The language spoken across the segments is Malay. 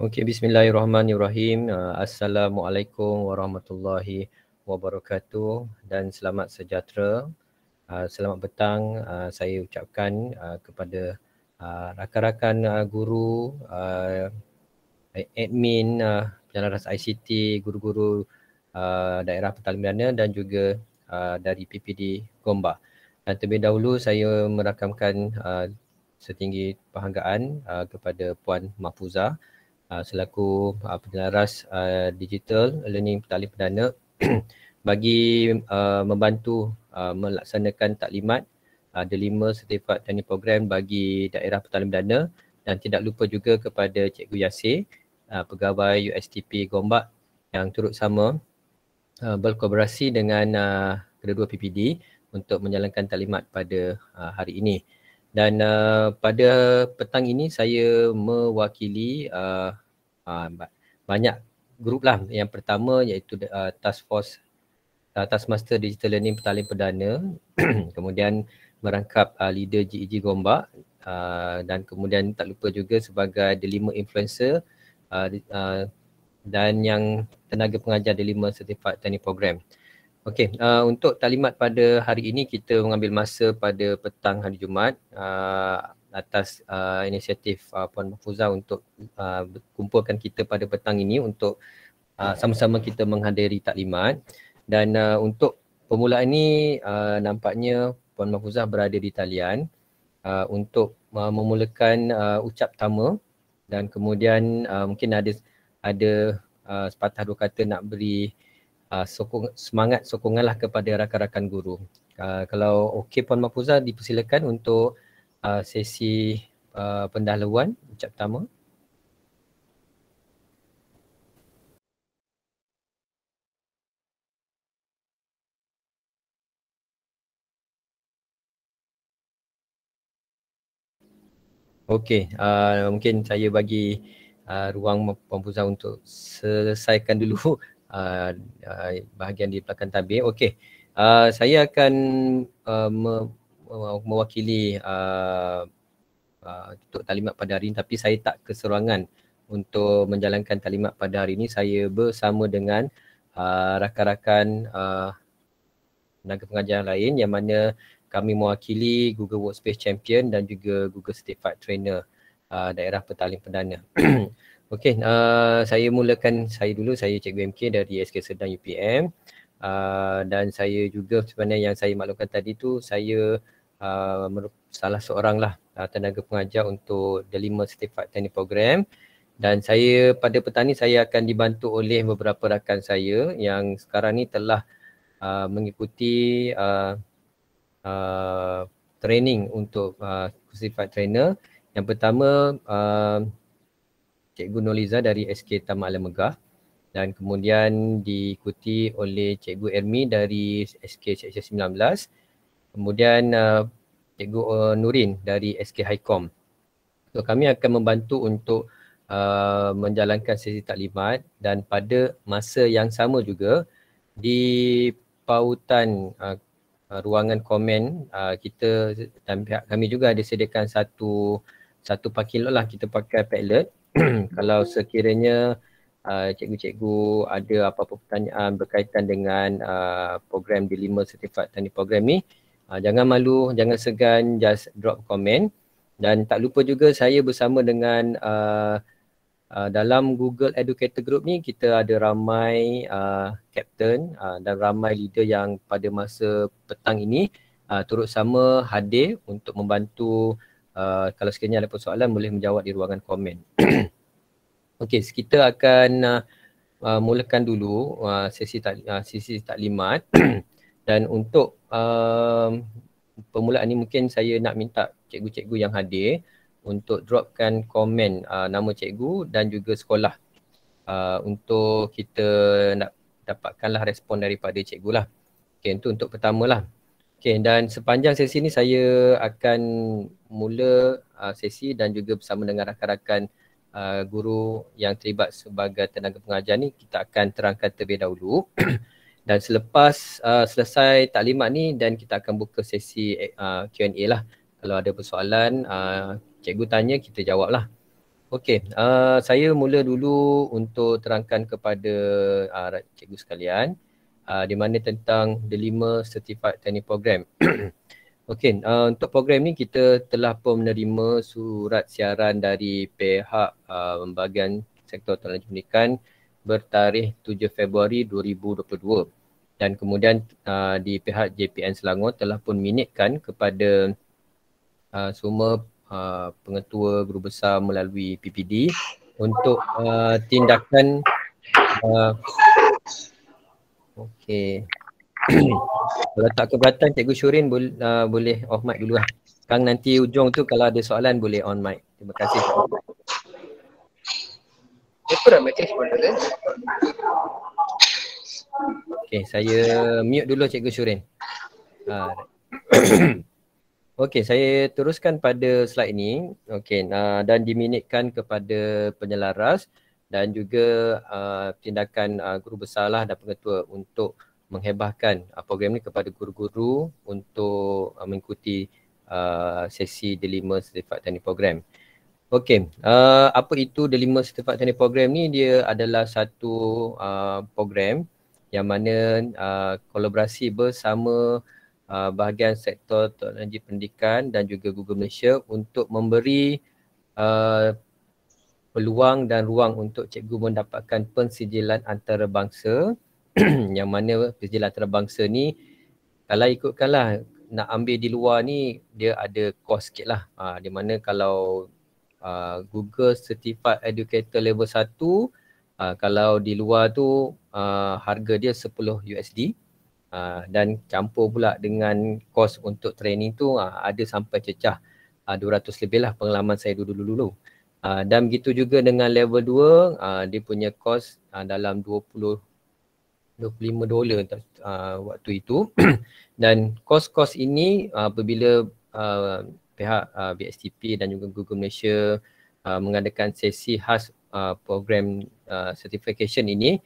Okey, bismillahirrahmanirrahim. Assalamualaikum warahmatullahi wabarakatuh dan selamat sejahtera. Selamat petang saya ucapkan kepada rakan-rakan guru, admin, penjelaras ICT, guru-guru daerah Petaling Medana dan juga dari PPD Gombak. Dan terlebih dahulu saya merakamkan setinggi penghargaan kepada Puan Mahfuzah selaku penjelaras digital learning Petaling Perdana bagi membantu melaksanakan taklimat ada 5 sertifikat training program bagi daerah Petaling Perdana dan tidak lupa juga kepada Cikgu Yasir, pegawai USTP Gombak yang turut sama berkolaborasi dengan kedua-dua PPD untuk menjalankan taklimat pada hari ini. Dan pada petang ini saya mewakili banyak grup lah. Yang pertama iaitu Task Force Taskmaster Digital Learning Petaling Perdana, kemudian merangkap leader GEG Gombak dan kemudian tak lupa juga sebagai The 5 Influencer dan yang tenaga pengajar The 5 Certified Training Program. Okey, untuk taklimat pada hari ini kita mengambil masa pada petang hari Jumaat atas inisiatif Puan Mahfuzah untuk kumpulkan kita pada petang ini untuk sama-sama kita menghadiri taklimat. Dan untuk permulaan ini nampaknya Puan Mahfuzah berada di talian untuk memulakan ucap tama dan kemudian mungkin ada sepatah dua kata nak beri semangat sokonganlah kepada rakan-rakan guru. Kalau okey Puan Mahfuzah dipersilakan untuk sesi pendahuluan ucap tama. Okey, mungkin saya bagi ruang Puan Mahfuzah untuk selesaikan dulu bahagian di belakang tabir. Okey, saya akan mewakili untuk taklimat pada hari ini, tapi saya tak keseruangan untuk menjalankan taklimat pada hari ini. Saya bersama dengan rakan-rakan tenaga pengajar lain yang mana kami mewakili Google Workspace Champion dan juga Google Certified Trainer daerah Petaling Perdana. Okey, saya mulakan dulu, saya Cikgu MK dari SK Sedang UPM dan saya juga sebenarnya yang saya maklumkan tadi tu saya salah seorang lah tenaga pengajar untuk The 5 Certified Training Program dan saya pada petang ni saya akan dibantu oleh beberapa rakan saya yang sekarang ni telah mengikuti training untuk Certified Trainer. Yang pertama Cikgu Noliza dari SK Taman Alam Megah dan kemudian diikuti oleh Cikgu Ermi dari SK Seksyen 19. Kemudian Cikgu Nurin dari SK Highcom. So, kami akan membantu untuk menjalankan sesi taklimat dan pada masa yang sama juga di pautan ruangan komen kita dan pihak kami juga ada sediakan satu parking lot lah, kita pakai Padlet. Kalau sekiranya cikgu-cikgu ada apa-apa pertanyaan berkaitan dengan program D5 Certified Training Program ni, jangan malu, jangan segan, just drop komen. Dan tak lupa juga saya bersama dengan dalam Google Educator Group ni kita ada ramai captain dan ramai leader yang pada masa petang ini turut sama hadir untuk membantu kalau sekiranya ada persoalan boleh menjawab di ruangan komen. Okey, kita akan mulakan dulu sesi taklimat dan untuk permulaan ni mungkin saya nak minta cikgu-cikgu yang hadir untuk dropkan komen nama cikgu dan juga sekolah untuk kita nak dapatkanlah respon daripada cikgu lah. Okay, itu untuk pertama lah. Okay, dan sepanjang sesi ni saya akan mula sesi dan juga bersama dengan rakan-rakan guru yang terlibat sebagai tenaga pengajar ni kita akan terangkan terlebih dahulu. Dan selepas selesai taklimat ni dan kita akan buka sesi Q&A lah. Kalau ada persoalan cikgu tanya kita jawab lah. Okey, saya mula dulu untuk terangkan kepada cikgu sekalian di mana tentang the 5 Certified Training Program. Okey, untuk program ni kita telah pun menerima surat siaran dari pihak bahagian sektor teknologi pendidikan bertarikh 7 Februari 2022 dan kemudian di pihak JPN Selangor telah pun minitkan kepada semua pengetua guru besar melalui PPD untuk tindakan okey. Kalau tak keberatan Cikgu Syurin boleh off mic dulu lah. Kang nanti ujung tu kalau ada soalan boleh on mic. Terima kasih. Okey, saya mute dulu Cikgu Syurin. Okey, saya teruskan pada slide ini. Okey, dan diminitkan kepada penyelaras dan juga tindakan guru besarlah dan pengetua untuk menghebahkan program ini kepada guru-guru untuk mengikuti sesi The 5 Certified Training Program. Okey, apa itu The 5 Certified Training Program ni? Dia adalah satu program yang mana kolaborasi bersama bahagian sektor teknologi pendidikan dan juga Google Malaysia untuk memberi peluang dan ruang untuk cikgu mendapatkan pensijilan antarabangsa yang mana pensijilan antarabangsa ni kalau ikutkanlah nak ambil di luar ni dia ada kos sikit lah. Di mana kalau Google Certified Educator Level 1 kalau di luar tu harga dia 10 USD. Dan campur pula dengan kos untuk training tu ada sampai cecah 200 lebih lah pengalaman saya dulu-dulu. Dan begitu juga dengan level 2 dia punya kos dalam 25 dolar waktu itu. Dan kos-kos ini apabila pihak BSTP dan juga Google Malaysia mengadakan sesi khas program certification ini,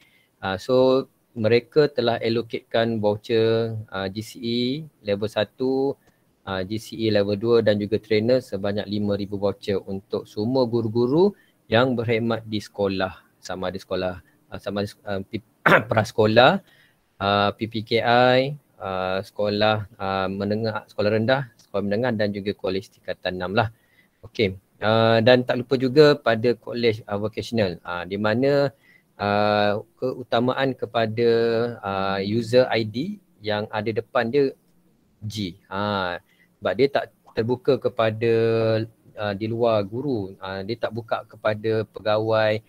so mereka telah allocatekan voucher GCE level 1, GCE level 2 dan juga trainer sebanyak 5,000 voucher untuk semua guru-guru yang berkhidmat di sekolah, sama ada sekolah sama ada prasekolah, PPKI, sekolah menengah, sekolah rendah, sekolah menengah dan juga kolej tingkatan 6 lah. Okey. Dan tak lupa juga pada kolej vocational di mana keutamaan kepada user ID yang ada depan dia G. Sebab dia tak terbuka kepada di luar guru. Dia tak buka kepada pegawai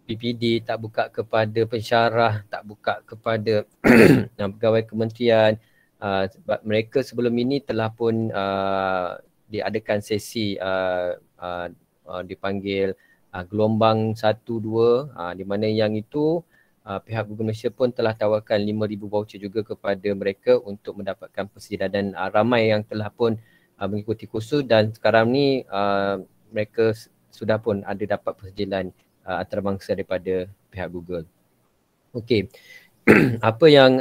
PPD, tak buka kepada pensyarah, tak buka kepada pegawai kementerian. Sebab mereka sebelum ini telah pun diadakan sesi dipanggil gelombang 1-2 di mana yang itu pihak Google Malaysia pun telah tawarkan 5,000 voucher juga kepada mereka untuk mendapatkan persediaan dan ramai yang telah pun mengikuti kursus dan sekarang ni mereka sudah pun ada dapat persediaan antarabangsa daripada pihak Google. Okey. Apa yang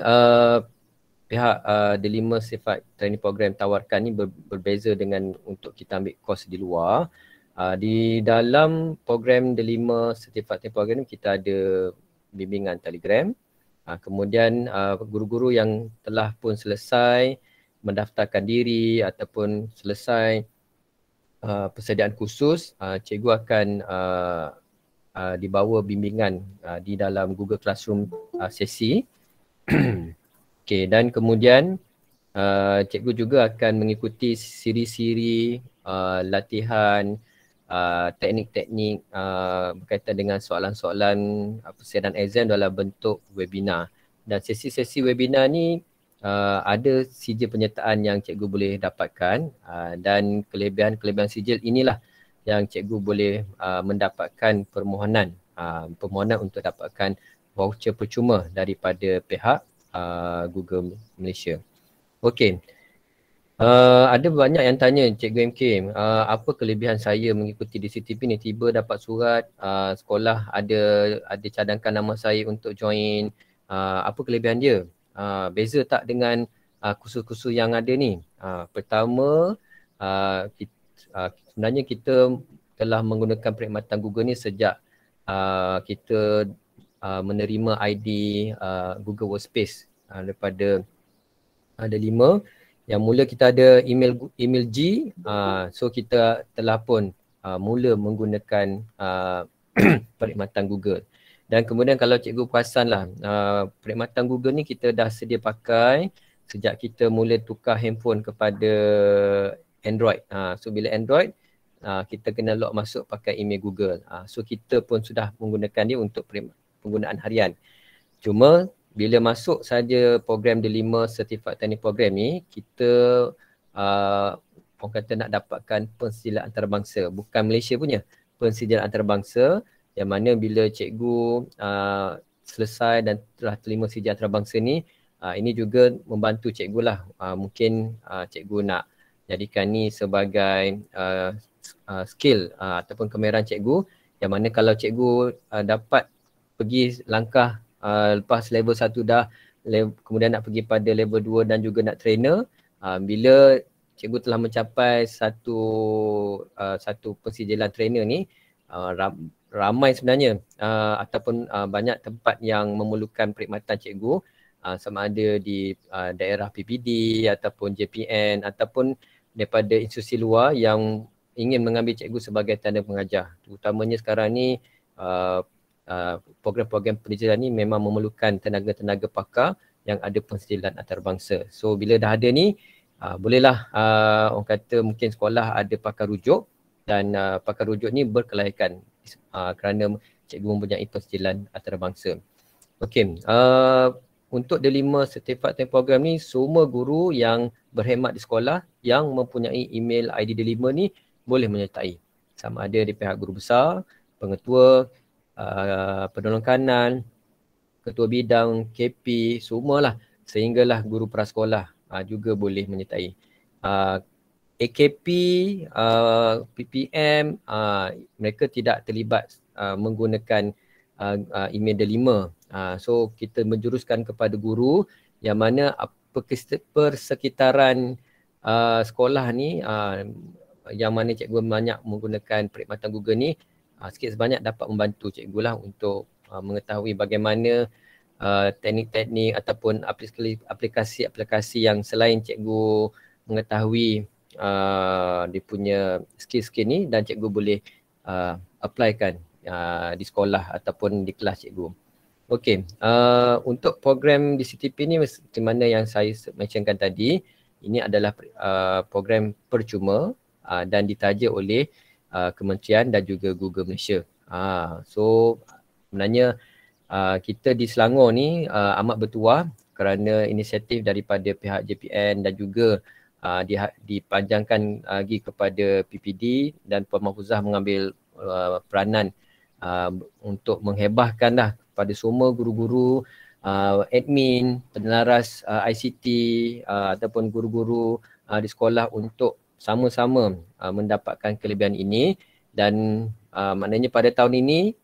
pihak The 5 Certified Training Program tawarkan ni berbeza dengan untuk kita ambil kos di luar. Di dalam program The 5 Certified Training Program ni kita ada bimbingan Telegram. Kemudian guru-guru yang telah pun selesai mendaftarkan diri ataupun selesai persediaan khusus, cikgu akan dibawa bimbingan di dalam Google Classroom sesi. Okay, dan kemudian cikgu juga akan mengikuti siri-siri latihan teknik-teknik berkaitan dengan soalan-soalan persediaan exam dalam bentuk webinar. Dan sesi-sesi webinar ni ada sijil penyertaan yang cikgu boleh dapatkan dan kelebihan-kelebihan sijil inilah yang cikgu boleh mendapatkan permohonan untuk dapatkan voucher percuma daripada pihak Google Malaysia. Okey. Ada banyak yang tanya Cikgu MK, apa kelebihan saya mengikuti DCTP ni, tiba dapat surat sekolah ada cadangkan nama saya untuk join, apa kelebihan dia? Beza tak dengan kursus-kursus yang ada ni? Pertama, sebenarnya kita telah menggunakan perkhidmatan Google ni sejak kita menerima ID Google Workspace daripada ada 5. Yang mula kita ada email G, so kita telah pun mula menggunakan perkhidmatan Google. Dan kemudian kalau cikgu perasan lah, perkhidmatan Google ni kita dah sedia pakai sejak kita mula tukar handphone kepada Android. So bila Android, kita kena log masuk pakai email Google. So kita pun sudah menggunakan dia untuk penggunaan harian. Cuma bila masuk saja program D5 Certified Technical Program ni, kita orang kata nak dapatkan pensijilan antarabangsa. Bukan Malaysia punya, pensijilan antarabangsa yang mana bila cikgu selesai dan telah terima sijil antarabangsa ni, ini juga membantu cikgu lah. Mungkin cikgu nak jadikan ni sebagai skill ataupun kemahiran cikgu, yang mana kalau cikgu dapat pergi langkah lepas level 1 dah, kemudian nak pergi pada level 2 dan juga nak trainer, bila cikgu telah mencapai satu pensijilan trainer ni, ramai sebenarnya ataupun banyak tempat yang memerlukan perkhidmatan cikgu, sama ada di daerah PPD ataupun JPN ataupun daripada institusi luar yang ingin mengambil cikgu sebagai tanda pengajar. Terutamanya sekarang ni program-program pensijilan ni memang memerlukan tenaga-tenaga pakar yang ada pensijilan antarabangsa. So bila dah ada ni, bolehlah orang kata mungkin sekolah ada pakar rujuk, dan pakar rujuk ni berkelayakan kerana cikgu mempunyai pensijilan antarabangsa. Okey, untuk D5 Certified Technical Program ni, semua guru yang berkhidmat di sekolah yang mempunyai email ID D5 ni boleh menyertai. Sama ada di pihak guru besar, pengetua, penolong kanan, ketua bidang, KP, semualah, sehinggalah guru prasekolah juga boleh menyertai. AKP, PPM, mereka tidak terlibat menggunakan email D5. So kita menjuruskan kepada guru yang mana persekitaran sekolah ni, yang mana cikgu banyak menggunakan perkhidmatan Google ni, sikit sebanyak dapat membantu cikgu lah untuk mengetahui bagaimana teknik-teknik ataupun aplikasi-aplikasi yang selain cikgu mengetahui dia punya skill-skill ni, dan cikgu boleh applykan di sekolah ataupun di kelas cikgu. Okey, untuk program di CTP ni macam mana yang saya mentionkan tadi, ini adalah program percuma dan ditaja oleh Kementerian dan juga Google Malaysia. So sebenarnya kita di Selangor ni amat bertuah kerana inisiatif daripada pihak JPN dan juga dipanjangkan lagi kepada PPD, dan Puan Mahfuzah mengambil peranan untuk menghebahkanlah kepada semua guru-guru, admin, penelaras ICT ataupun guru-guru di sekolah untuk sama-sama mendapatkan kelebihan ini. Dan maknanya pada tahun ini,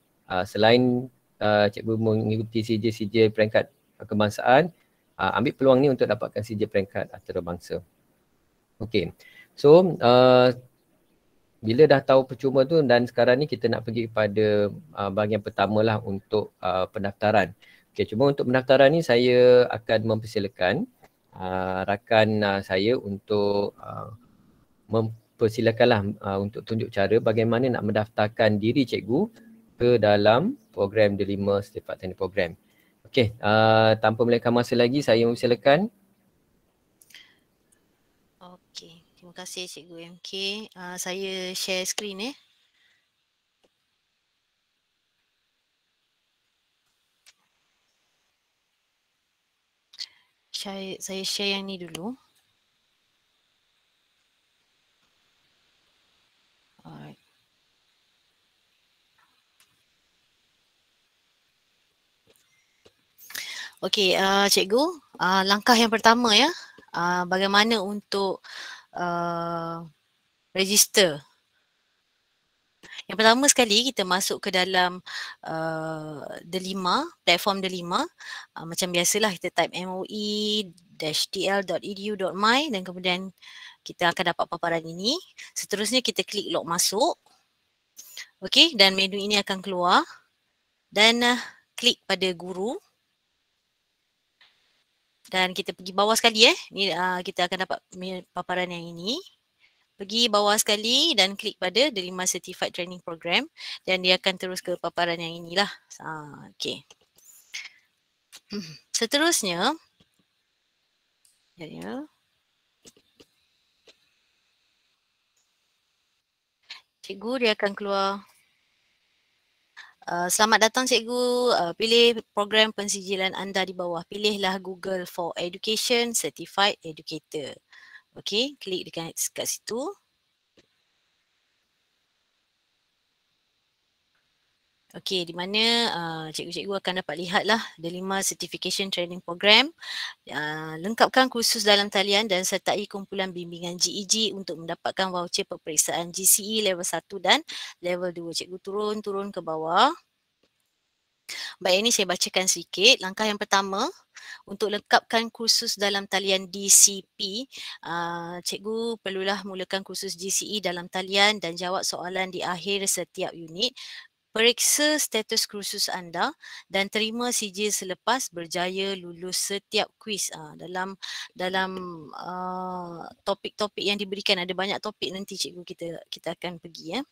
selain cikgu mengikuti sijil-sijil peringkat kebangsaan, ambil peluang ni untuk dapatkan sijil peringkat antarabangsa. Okey, so bila dah tahu percuma tu, dan sekarang ni kita nak pergi kepada bahagian pertama lah untuk pendaftaran. Okey, cuma untuk pendaftaran ni saya akan mempersilakan rakan saya untuk mempersilakanlah untuk tunjuk cara bagaimana nak mendaftarkan diri cikgu ke dalam program D5 Certified Technical Program. Okey, tanpa melengahkan masa lagi, saya mempersilakan. Okey, terima kasih Cikgu MK. Saya share skrin . Saya share yang ni dulu. Alright. Okey, cikgu, langkah yang pertama ya, bagaimana untuk register. Yang pertama sekali kita masuk ke dalam D5, platform D5. Macam biasalah kita type moe-tl.edu.my dan kemudian kita akan dapat paparan ini. Seterusnya kita klik log masuk. Okey, dan menu ini akan keluar dan klik pada guru. Dan kita pergi bawah sekali ni kita akan dapat paparan yang ini. Pergi bawah sekali dan klik pada Delima Certified Training Program dan dia akan terus ke paparan yang inilah. Okey. Seterusnya, cikgu dia akan keluar. Selamat datang cikgu, pilih program pensijilan anda di bawah. Pilihlah Google for Education Certified Educator. Okey, klik dekat situ. Okey, di mana cikgu-cikgu akan dapat lihatlah Delima Certification Training Program. Lengkapkan kursus dalam talian dan sertai kumpulan bimbingan GEG untuk mendapatkan voucher peperiksaan GCE level 1 dan level 2. Cikgu turun ke bawah. Baik, ini saya bacakan sedikit. Langkah yang pertama, untuk lengkapkan kursus dalam talian DCP, cikgu perlulah mulakan kursus GCE dalam talian dan jawab soalan di akhir setiap unit. Periksa status kursus anda dan terima sijil selepas berjaya lulus setiap kuis. Dalam topik-topik yang diberikan, ada banyak topik nanti cikgu kita akan pergi.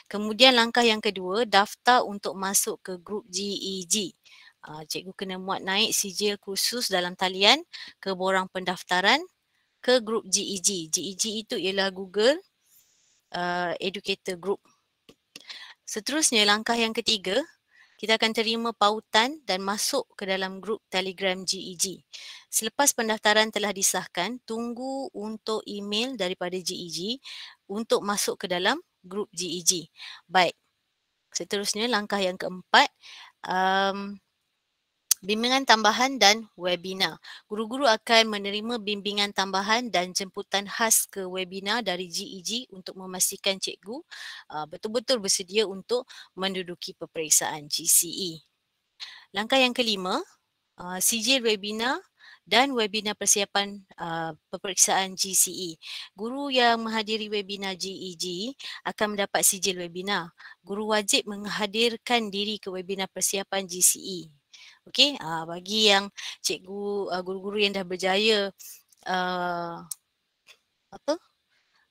Kemudian langkah yang kedua, daftar untuk masuk ke grup GEG. Cikgu kena muat naik sijil kursus dalam talian ke borang pendaftaran ke grup GEG. GEG itu ialah Google Educator Group. Seterusnya, langkah yang ketiga, kita akan terima pautan dan masuk ke dalam grup Telegram GEG. Selepas pendaftaran telah disahkan, tunggu untuk email daripada GEG untuk masuk ke dalam grup GEG. Baik, seterusnya langkah yang keempat, bimbingan tambahan dan webinar. Guru-guru akan menerima bimbingan tambahan dan jemputan khas ke webinar dari GEG untuk memastikan cikgu betul-betul bersedia untuk menduduki peperiksaan GCE. Langkah yang kelima, sijil webinar dan webinar persiapan peperiksaan GCE. Guru yang menghadiri webinar GEG akan mendapat sijil webinar. Guru wajib menghadirkan diri ke webinar persiapan GCE. Okey, bagi yang cikgu guru-guru yang dah berjaya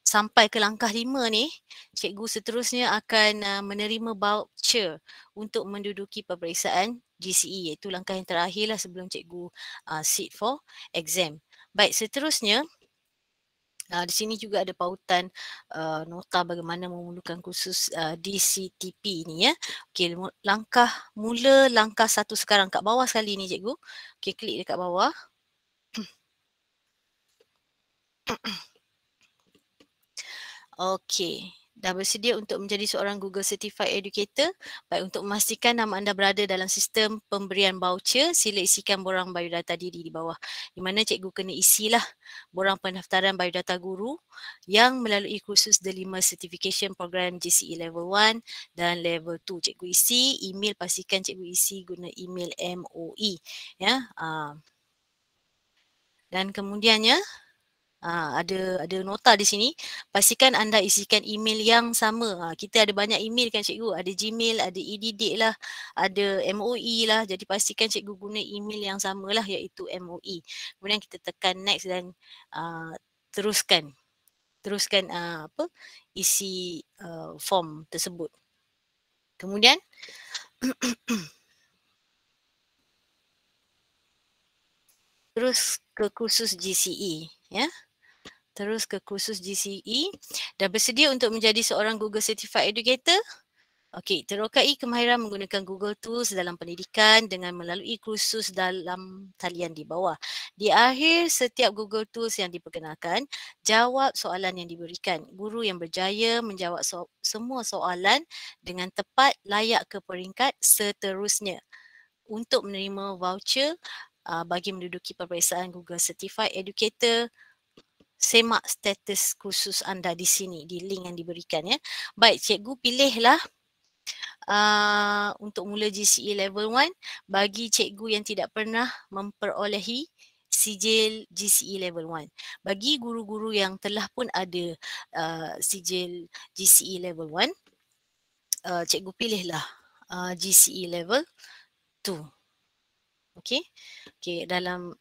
sampai ke langkah 5 ni, cikgu seterusnya akan menerima voucher untuk menduduki peperiksaan GCE, iaitu langkah yang terakhir lah sebelum cikgu sit for exam. Baik, seterusnya di sini juga ada pautan nota bagaimana memulakan kursus DCTP ni Okey, langkah 1 sekarang kat bawah sekali ni cikgu. Okey, klik dekat bawah. Okey, dah bersedia untuk menjadi seorang Google Certified Educator? Baik, untuk memastikan nama anda berada dalam sistem pemberian voucher, sila isikan borang biodata diri di bawah. Di mana cikgu kena isilah borang pendaftaran biodata guru yang melalui kursus Delima Certification Program GCE Level 1 dan Level 2. Cikgu isi, email pastikan cikgu isi guna email MOE. Dan kemudiannya, ada nota di sini, pastikan anda isikan email yang sama. Kita ada banyak email kan cikgu, ada Gmail, ada EDDate lah, ada MOE lah, jadi pastikan cikgu guna email yang sama lah, iaitu MOE. Kemudian kita tekan next dan teruskan isi form tersebut. Kemudian terus ke kursus GCE Terus ke kursus GCE. Dah bersedia untuk menjadi seorang Google Certified Educator? Okey, terokai kemahiran menggunakan Google Tools dalam pendidikan dengan melalui kursus dalam talian di bawah. Di akhir setiap Google Tools yang diperkenalkan, jawab soalan yang diberikan. Guru yang berjaya menjawab semua soalan dengan tepat layak ke peringkat seterusnya untuk menerima voucher bagi menduduki peperiksaan Google Certified Educator. Semak status kursus anda di sini, di link yang diberikan Baik, cikgu pilihlah untuk mula GCE Level 1 bagi cikgu yang tidak pernah memperolehi sijil GCE Level 1. Bagi guru-guru yang telah pun ada sijil GCE Level 1, cikgu pilihlah GCE level 2. Okey. Okey, dalam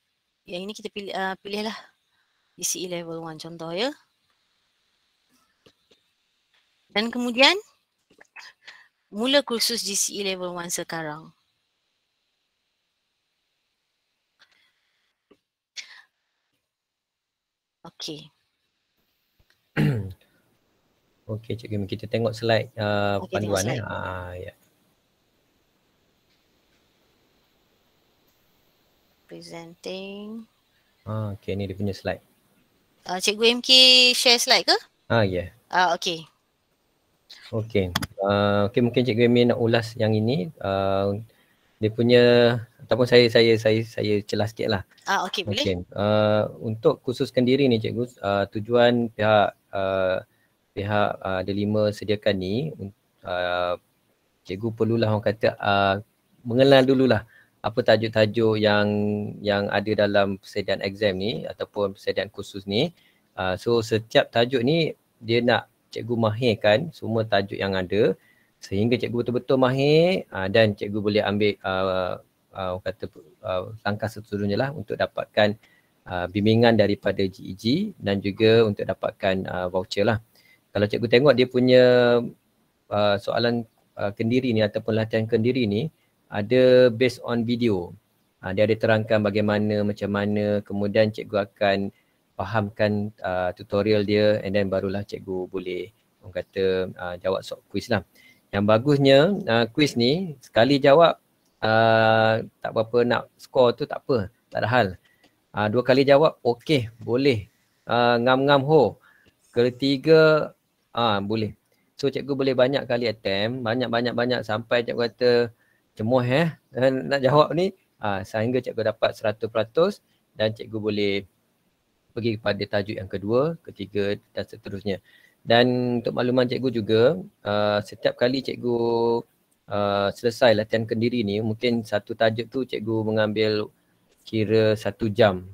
yang ini kita pilihlah GCE level 1 contoh ya. Dan kemudian mula kursus GCE level 1 sekarang. Okey. Okey cikgu, kita tengok slide Okey, tengok panduan slide. ya. Presenting. Okey, ni dia punya slide. Cikgu MK share slide ke? Ya. Okey. Okey. Okey, mungkin cikgu Amy nak ulas yang ini. Dia punya ataupun saya celah sikitlah. Okey, boleh. Okey. Untuk khususkan diri ni cikgu, tujuan pihak Delima sediakan ni, cikgu perlulah orang kata mengenal dululah apa tajuk-tajuk yang ada dalam persediaan exam ni ataupun persediaan kursus ni. So setiap tajuk ni dia nak cikgu mahirkan semua tajuk yang ada sehingga cikgu betul-betul mahir dan cikgu boleh ambil langkah seterusnya lah untuk dapatkan bimbingan daripada GEG dan juga untuk dapatkan voucher lah. Kalau cikgu tengok dia punya soalan kendiri ni ataupun latihan kendiri ni ada based on video. Dia ada terangkan bagaimana, macam mana, kemudian cikgu akan fahamkan tutorial dia and then barulah cikgu boleh orang kata jawab soal quiz lah. Yang bagusnya quiz ni sekali jawab tak berapa nak skor tu tak apa, tak ada hal. 2 kali jawab okey, boleh. Ngam-ngam ho. Ketiga boleh. So cikgu boleh banyak kali attempt, banyak sampai cikgu kata cemuh nak jawab ni sehingga cikgu dapat 100% dan cikgu boleh pergi kepada tajuk yang kedua, ketiga dan seterusnya. Dan untuk makluman cikgu juga, setiap kali cikgu selesai latihan kendiri ni, mungkin satu tajuk tu cikgu mengambil kira 1 jam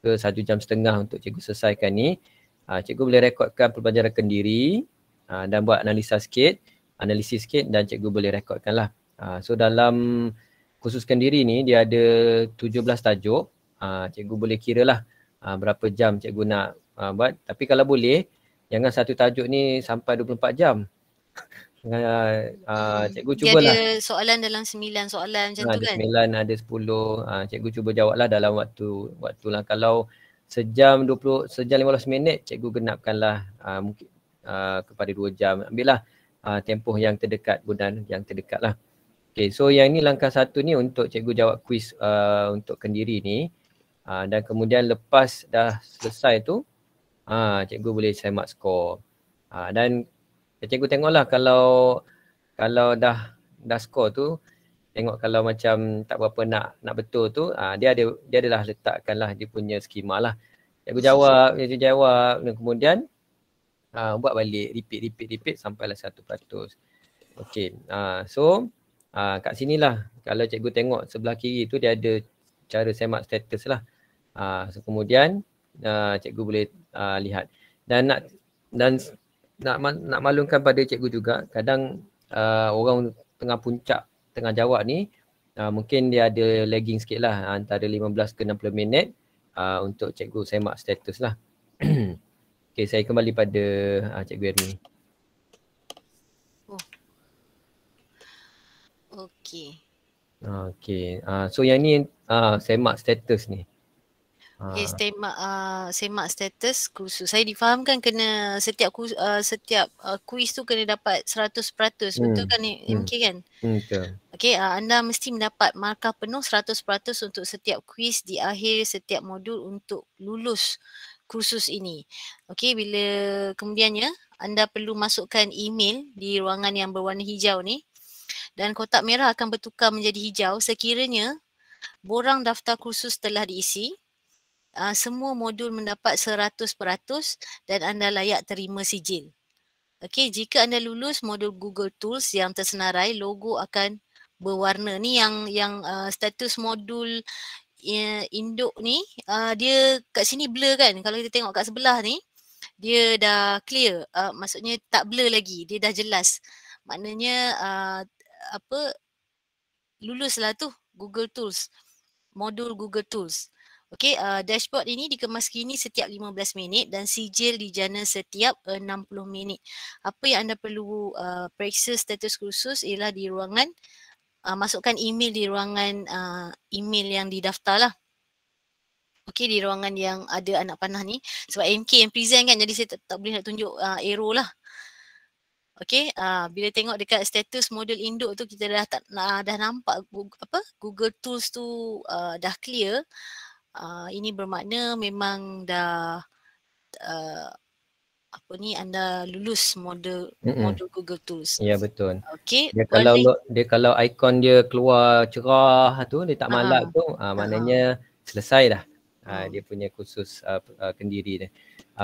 ke 1 jam setengah untuk cikgu selesaikan ni. Cikgu boleh rekodkan pembelajaran kendiri dan buat analisis sikit dan cikgu boleh rekodkan lah. So dalam kursus kendiri ni dia ada 17 tajuk. Cikgu boleh kira lah berapa jam cikgu nak buat. Tapi kalau boleh, jangan satu tajuk ni sampai 24 jam. Cikgu cubalah. Dia ada soalan dalam 9 soalan macam tu kan? Ada 9, ada 10. Cikgu cuba jawablah dalam waktu lah. Kalau sejam 15 minit, cikgu genapkanlah mungkin kepada 2 jam. Ambillah tempoh yang terdekat, gunaan yang terdekat lah. Okay, so yang ni langkah 1 ni untuk cikgu jawab kuis untuk kendiri ni. Dan kemudian lepas dah selesai tu, cikgu boleh semak skor. Dan cikgu tengoklah kalau dah skor tu, tengok kalau macam tak berapa nak betul tu, dia adalah letakkanlah dia punya skema lah. Cikgu jawab dan kemudian buat balik, repeat sampailah 1%. Okey. So kat sinilah kalau cikgu tengok sebelah kiri tu dia ada cara semak status lah. So kemudian cikgu boleh lihat dan nak maklumkan pada cikgu juga, kadang orang tengah puncak tengah jawab ni mungkin dia ada lagging sikit lah, antara 15 ke 60 minit untuk cikgu semak status lah. Okay, saya kembali pada Cikgu Ermi. Okey. Okey. So yang ni semak status ni. Okay, semak status kursus. Saya difahamkan kena setiap kuis tu kena dapat 100%. Betul kan MK kan? Betul. Okey, anda mesti mendapat markah penuh 100% untuk setiap kuis di akhir setiap modul untuk lulus kursus ini. Okey, bila kemudiannya anda perlu masukkan email di ruangan yang berwarna hijau ni dan kotak merah akan bertukar menjadi hijau sekiranya borang daftar kursus telah diisi. Semua modul mendapat 100% dan anda layak terima sijil. Okey, jika anda lulus modul Google Tools yang tersenarai, logo akan berwarna. Ni yang status modul induk ni, dia kat sini blur kan. Kalau kita tengok kat sebelah ni, dia dah clear. Maksudnya tak blur lagi, dia dah jelas. maknanya luluslah tu Google Tools, modul Google Tools. Okey, dashboard ini dikemas kini setiap 15 minit dan sijil dijana setiap 60 minit. Apa yang anda perlu periksa status kursus ialah di ruangan, masukkan email di ruangan email yang didaftar lah. Okey, di ruangan yang ada anak panah ni. Sebab MK yang present kan, jadi saya tak boleh nak tunjuk arrow lah. Okey, bila tengok dekat status modul induk tu kita dah nampak Google Tools tu dah clear. Ini bermakna memang dah anda lulus modul Google Tools. Ya, betul. Okey, Dia oleh kalau ikon dia keluar cerah tu, dia tak malap tu, maknanya selesai dah. Dia punya kursus Kendiri ni.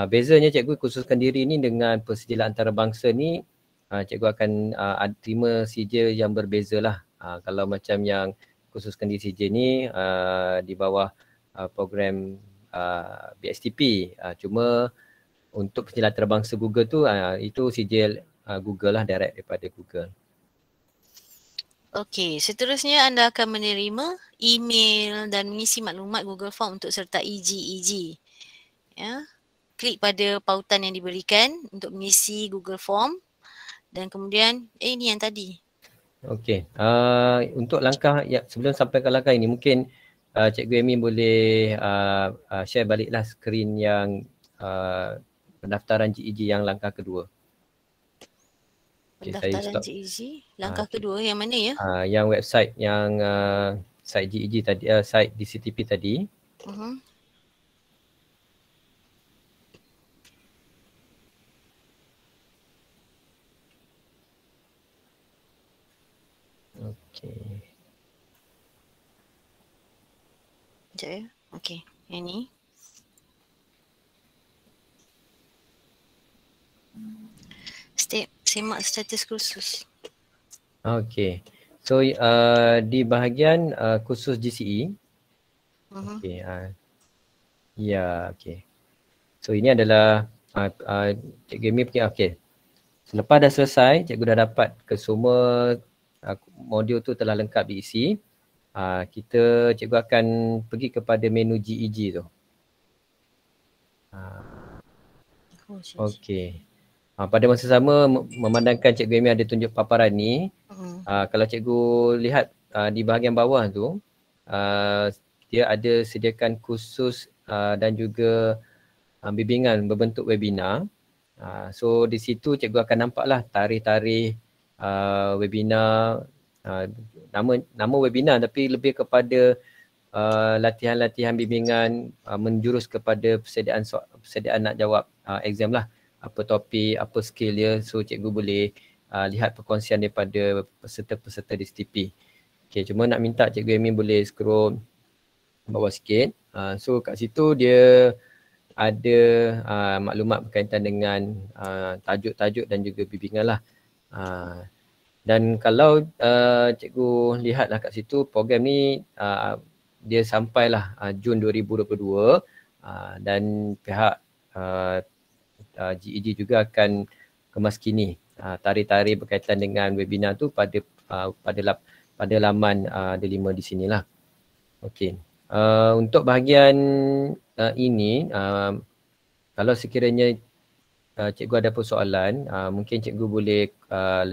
Bezanya cikgu kursus Kendiri ni dengan persijil antarabangsa ni, cikgu akan terima sijil yang berbeza lah. Kalau macam yang kursus Kendiri sijil ni di bawah program BSTP. Cuma untuk persijil antarabangsa Google tu, itu sijil Google lah, direct daripada Google. Okey, seterusnya anda akan menerima email dan mengisi maklumat Google Form untuk sertai GEG. Ya. Klik pada pautan yang diberikan untuk mengisi Google Form dan kemudian ini yang tadi. Okey. Untuk langkah sebelum sampai ke langkah ini, mungkin Cikgu Amy boleh share baliklah skrin yang pendaftaran GEG yang langkah kedua. Pendaftaran GEG langkah kedua yang mana ya? Yang website yang site GEG tadi, site DCTP tadi. Okey. Sekejap ya. Okey, yang ni. Semak status kursus. Okey. So di bahagian kursus GCE. Okey. Ya, okey. So ini adalah Cikgu Amy punya, okey. Selepas dah selesai, cikgu dah dapat semua modul tu telah lengkap diisi. Cikgu akan pergi kepada menu GEG tu. Okey. Pada masa sama, memandangkan Cikgu Amy ada tunjuk paparan ni, kalau cikgu lihat di bahagian bawah tu, dia ada sediakan kursus dan juga bimbingan berbentuk webinar. So di situ cikgu akan nampaklah tarikh-tarikh webinar, nama webinar tapi lebih kepada latihan-latihan bimbingan menjurus kepada persediaan nak jawab exam lah. Apa topik, apa skill dia. So cikgu boleh lihat perkongsian daripada peserta-peserta di STP. Okay, cuma nak minta Cikgu Amy boleh scroll bawah sikit. So kat situ dia ada maklumat berkaitan dengan tajuk-tajuk dan juga bimbingan lah. Dan kalau cikgu lihatlah kat situ, program ni dia sampailah Jun 2022 dan pihak GEG juga akan kemaskini tarikh-tarikh berkaitan dengan webinar tu pada laman D5 di sinilah. Okey. Untuk bahagian ini, kalau sekiranya cikgu ada persoalan, mungkin cikgu boleh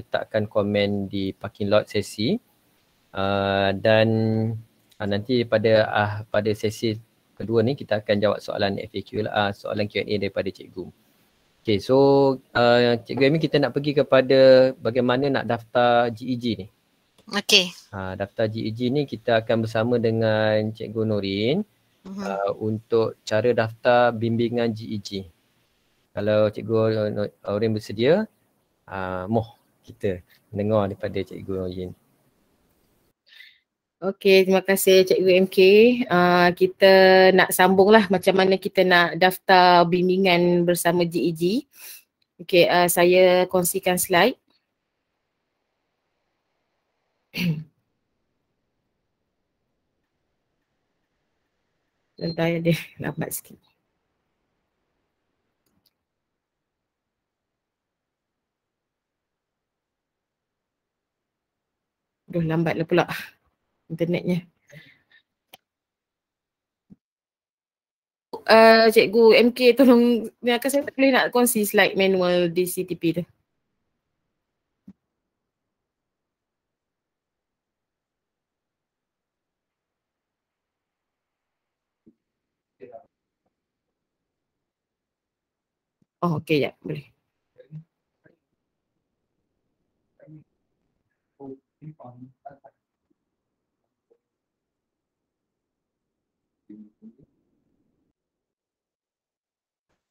letakkan komen di parking lot sesi, dan nanti pada sesi kedua ni kita akan jawab soalan FAQ lah, soalan Q&A daripada cikgu. Okay, so Cikgu Amy, kita nak pergi kepada bagaimana nak daftar GEG ni. Okey. Daftar GEG ni kita akan bersama dengan Cikgu Nurin untuk cara daftar bimbingan GEG. Kalau Cikgu Nurin bersedia, kita dengar daripada Cikgu Nurin. Okey, terima kasih Cikgu MK. Kita nak sambunglah macam mana kita nak daftar bimbingan bersama GEG. Okey, saya kongsikan slide. Sebentar dia lambat sikit. Aduh, lambatlah pula internetnya. Cikgu MK tolong ni akan saya tak boleh nak kongsi slide manual DCTP tu. Oh, okey ya, boleh.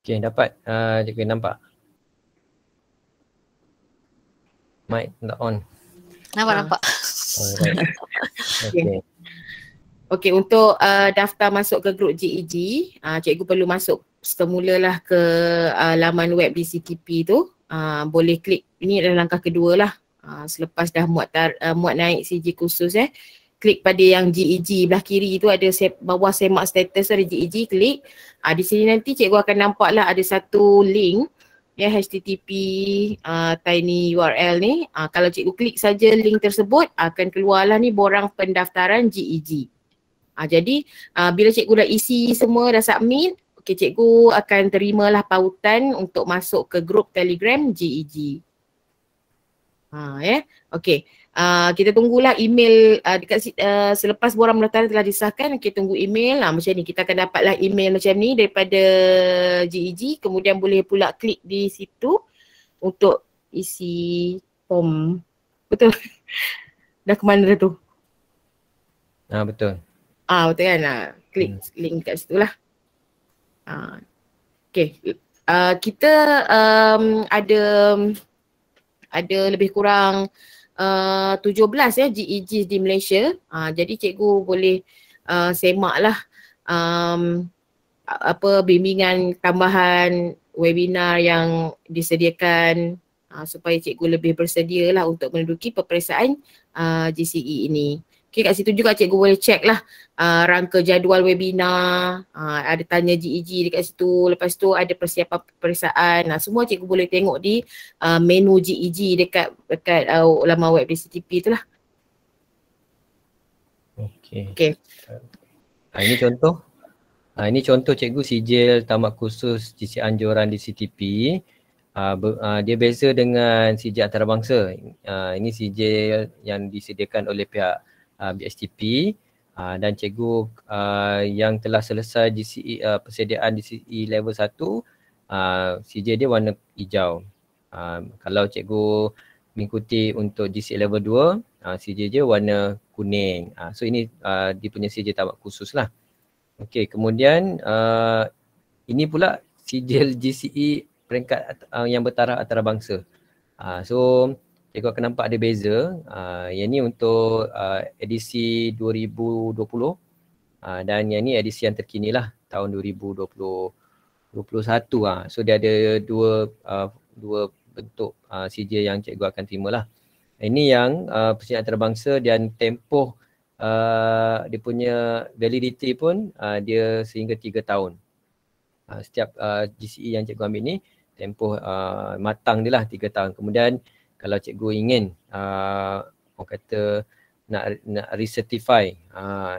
Okay, dapat cikgu nampak? Mic tak on. Nampak. Alright. Okay. Okey, untuk daftar masuk ke grup GEG, cikgu perlu masuk semula lah ke laman web DCTP tu. Boleh klik, ini adalah langkah kedua lah. Selepas dah muat naik CG khusus klik pada yang GEG belah kiri tu ada bawah semak status ada GEG, klik. Di sini nanti cikgu akan nampak lah ada satu link HTTP tiny URL ni. Kalau cikgu klik saja link tersebut akan keluarlah ni borang pendaftaran GEG. Jadi bila cikgu dah isi semua, dah submit, cikgu akan terimalah pautan untuk masuk ke grup Telegram GEG. Kita tunggulah email dekat selepas borang pendaftaran telah disahkan, kita tunggu email. Macam ni, kita akan dapatlah email macam ni daripada GEG, kemudian boleh pula klik di situ untuk isi form. Betul? Dah ke mana dah tu? Betul. Betul kan? Klik link kat situ lah. Kita ada lebih kurang 17 GEG di Malaysia. Jadi cikgu boleh semak lah bimbingan tambahan webinar yang disediakan supaya cikgu lebih bersedia lah untuk menduduki peperiksaan GCE ini. Kat situ juga cikgu boleh check lah rangka jadual webinar, ada tanya GEG dekat situ, lepas tu ada persiapan peperiksaan. Semua cikgu boleh tengok di menu GEG dekat laman web DCTP tu lah. Okay. Ini contoh. Ini contoh cikgu sijil tamat khusus GC Anjuran DCTP. Dia beza dengan sijil antarabangsa. Ini sijil yang disediakan oleh pihak BSTP dan cikgu yang telah selesai GCE, persediaan GCE level 1, sijil dia warna hijau. Kalau cikgu mengikuti untuk GCE level 2, sijil dia warna kuning. So ini dia punya sijil tamat khusus lah. Okey, kemudian ini pula sijil GCE peringkat yang bertaraf antarabangsa. So cikgu akan nampak ada beza. Yang ni untuk edisi 2020 dan yang ni edisi yang terkini lah tahun 2021. So dia ada dua bentuk sijil yang cikgu akan terima lah. Ini yang persediaan antarabangsa dan tempoh dia punya validity pun dia sehingga 3 tahun. Setiap GCE yang cikgu ambil ni tempoh matang dia lah 3 tahun. Kemudian kalau cikgu ingin orang kata nak recertify,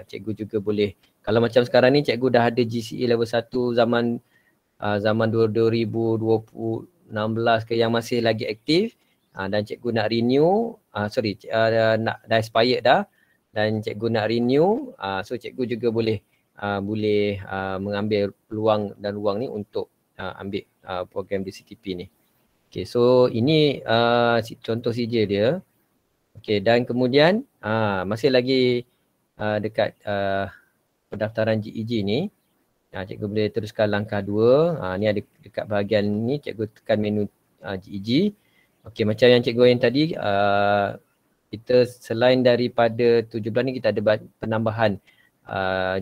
cikgu juga boleh. Kalau macam sekarang ni cikgu dah ada GCE level 1 zaman 2016 ke yang masih lagi aktif, dan cikgu nak renew, dah expired dah dan cikgu nak renew, so cikgu juga boleh mengambil peluang dan ruang ni untuk ambil program DCTP ni. Okay, so ini contoh sijil dia. Okay, dan kemudian masih lagi dekat pendaftaran GEG ni, cikgu boleh teruskan langkah 2. Ni ada dekat bahagian ni, cikgu tekan menu GEG. Okay, macam yang cikgu yang tadi, kita selain daripada 17 ni kita ada penambahan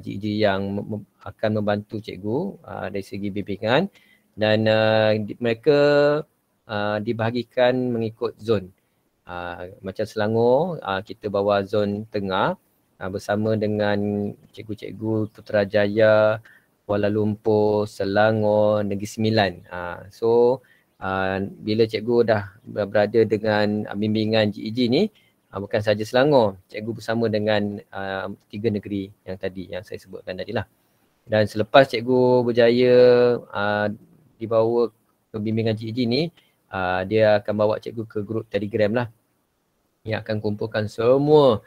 GEG yang akan membantu cikgu dari segi bimbingan, dan mereka dibahagikan mengikut zon. Macam Selangor, kita bawa zon tengah bersama dengan cikgu-cikgu Putrajaya, Kuala Lumpur, Selangor, Negeri Sembilan. So bila cikgu dah berada dengan bimbingan GEG ni, bukan sahaja Selangor, cikgu bersama dengan 3 negeri yang tadi yang saya sebutkan tadi lah. Dan selepas cikgu berjaya dibawa ke bimbingan GEG ni, dia akan bawa cikgu ke grup Telegram lah yang akan kumpulkan semua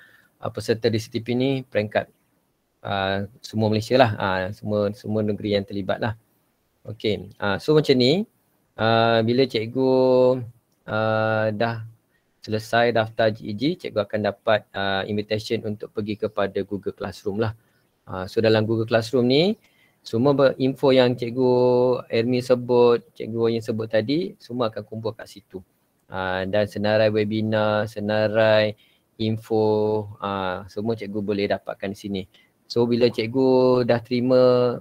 peserta DCTP ni peringkat semua Malaysia lah, semua negeri yang terlibat lah. Okay, so macam ni, bila cikgu dah selesai daftar GEG, cikgu akan dapat invitation untuk pergi kepada Google Classroom lah. So dalam Google Classroom ni, semua info yang cikgu Ermi sebut, cikgu yang sebut tadi, semua akan kumpul kat situ. Dan senarai webinar, senarai info, semua cikgu boleh dapatkan di sini. So bila cikgu dah terima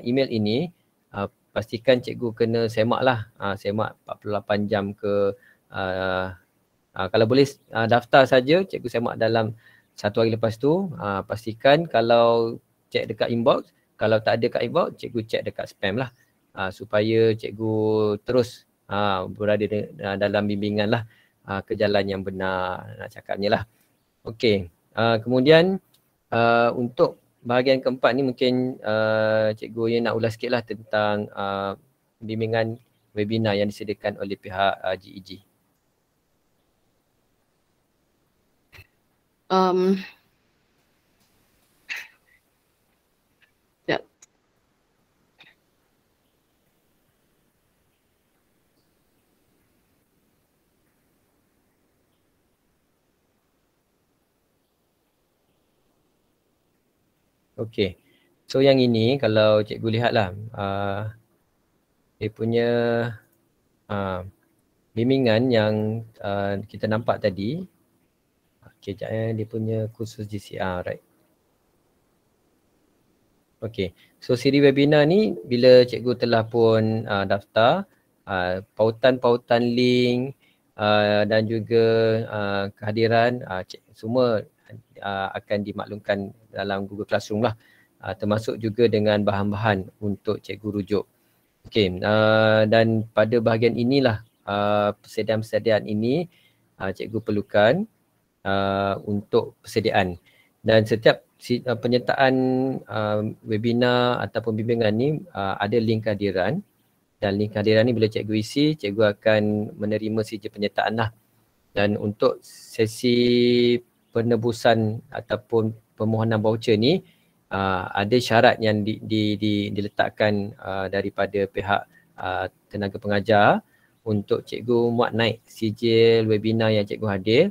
email ini, pastikan cikgu kena semak lah, semak 48 jam ke, kalau boleh daftar saja, cikgu semak dalam 1 hari lepas tu. Pastikan kalau cek dekat inbox, kalau tak ada kat inbox, cikgu cek dekat spam lah, supaya cikgu terus berada dalam bimbingan lah, ke jalan yang benar nak cakapnya lah. Okey, kemudian untuk bahagian keempat ni mungkin cikgu yang nak ulas sikit lah tentang bimbingan webinar yang disediakan oleh pihak GEG. Okey, so yang ini kalau cikgu lihatlah, dia punya bimbingan yang kita nampak tadi. Okey, sekejap dia punya kursus GCR, right. Okey, so siri webinar ni bila cikgu telah pun daftar, pautan-pautan link dan juga kehadiran semua akan dimaklumkan dalam Google Classroom lah, termasuk juga dengan bahan-bahan untuk cikgu rujuk. Okey, dan pada bahagian inilah persediaan-persediaan ini cikgu perlukan untuk persediaan. Dan setiap penyertaan webinar ataupun bimbingan ni ada link kehadiran, dan link kehadiran ni bila cikgu isi, cikgu akan menerima sijil penyertaan lah. Dan untuk sesi penebusan ataupun permohonan voucher ni, ada syarat yang diletakkan daripada pihak tenaga pengajar untuk cikgu muat naik sijil webinar yang cikgu hadir.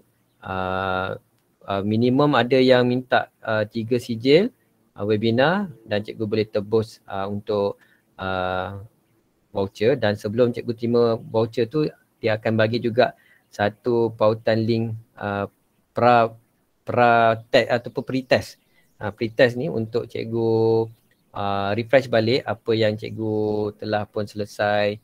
Minimum ada yang minta 3 sijil webinar dan cikgu boleh tebus untuk voucher. Dan sebelum cikgu terima voucher tu, dia akan bagi juga satu pautan link pra-test ataupun pre-test. Pre-test ni untuk cikgu refresh balik apa yang cikgu telah pun selesai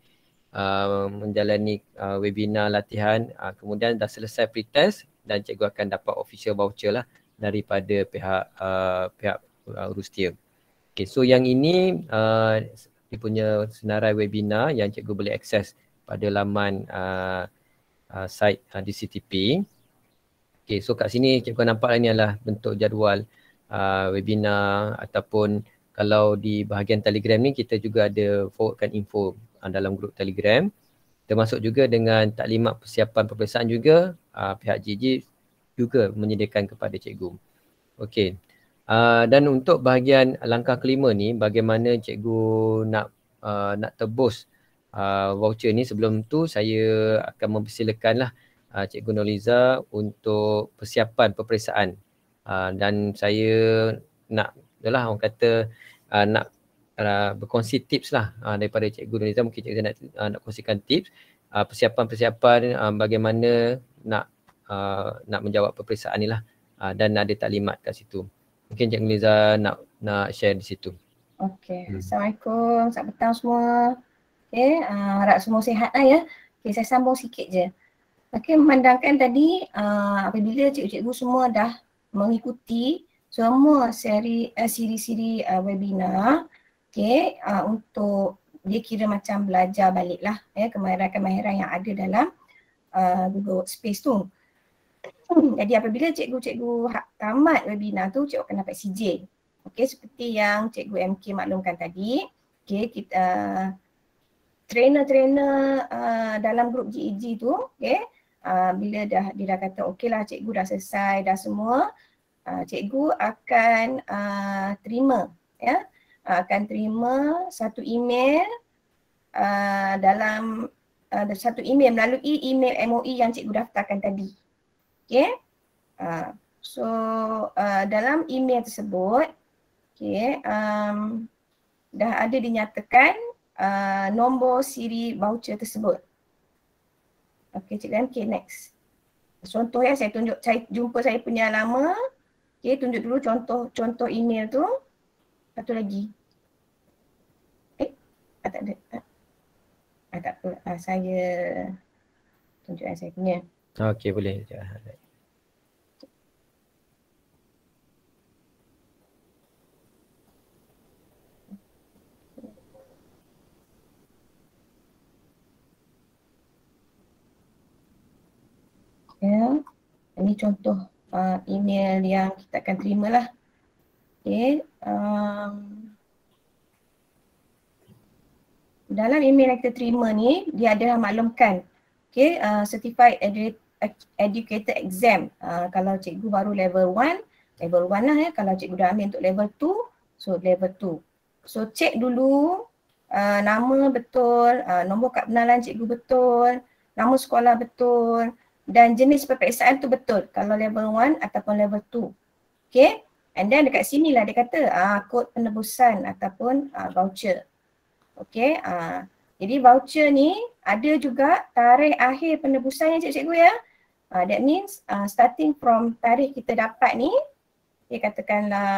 menjalani webinar latihan. Kemudian dah selesai pre-test dan cikgu akan dapat official voucher lah daripada pihak Rustia. Okay, so yang ini dia punya senarai webinar yang cikgu boleh akses pada laman site DCTP. Okay, so kat sini cikgu nampak ni adalah bentuk jadual webinar, ataupun kalau di bahagian Telegram ni kita juga ada forwardkan info dalam grup Telegram, termasuk juga dengan taklimat persiapan peperiksaan juga pihak GEG juga menyediakan kepada cikgu. Okey, dan untuk bahagian langkah kelima ni, bagaimana cikgu nak tebus voucher ni, sebelum tu saya akan mempersilakanlah Cikgu Nurliza untuk persiapan peperiksaan, dan saya nak orang kata nak berkongsi tips lah daripada Cikgu Nurliza. Mungkin cikgu nak kongsikan tips persiapan-persiapan bagaimana nak menjawab peperiksaan ni lah, dan ada taklimat kat situ. Mungkin Cikgu Nurliza nak share di situ. Okey, Assalamualaikum, selamat petang semua. Okey, harap semua sihat lah ya. Okey, saya sambung sikit je. Okey, memandangkan tadi apabila cikgu-cikgu semua dah mengikuti semua siri-siri webinar, okey, untuk dia kira macam belajar balik lah ya, kemahiran-kemahiran yang ada dalam Google Workspace tu. Jadi apabila cikgu tamat webinar tu, cikgu akan dapat CJ. Okey, seperti yang cikgu MK maklumkan tadi. Okey, kita trainer-trainer dalam grup GEG tu, okey, bila dia dah kata okeylah cikgu dah selesai dah semua, cikgu akan terima, ya, akan terima satu email dalam satu email melalui email MOE yang cikgu daftarkan tadi. Okey. So dalam email tersebut, okey, dah ada dinyatakan nombor siri voucher tersebut. Okey, cikgu MK, next. Contoh ya, saya tunjuk, saya jumpa saya punya lama. Okey, tunjuk dulu contoh email tu. Satu lagi. Tak ada. Tak apa. Saya tunjukkan saya punya. Okey, boleh. Ya, ini contoh email yang kita akan terima lah. Okay. Dalam email yang kita terima ni, dia ada maklumkan, okay, Certified Educator Exam. Kalau cikgu baru level 1 lah ya. Kalau cikgu dah ambil untuk level 2, so level 2. So cek dulu nama betul, nombor kad pengenalan cikgu betul, nama sekolah betul, dan jenis peperiksaan tu betul kalau level 1 ataupun level 2. Okay. And then dekat sini lah dia kata kod penebusan ataupun voucher. Okay. Jadi voucher ni ada juga tarikh akhir penebusannya cikgu ya. That means starting from tarikh kita dapat ni, dia katakanlah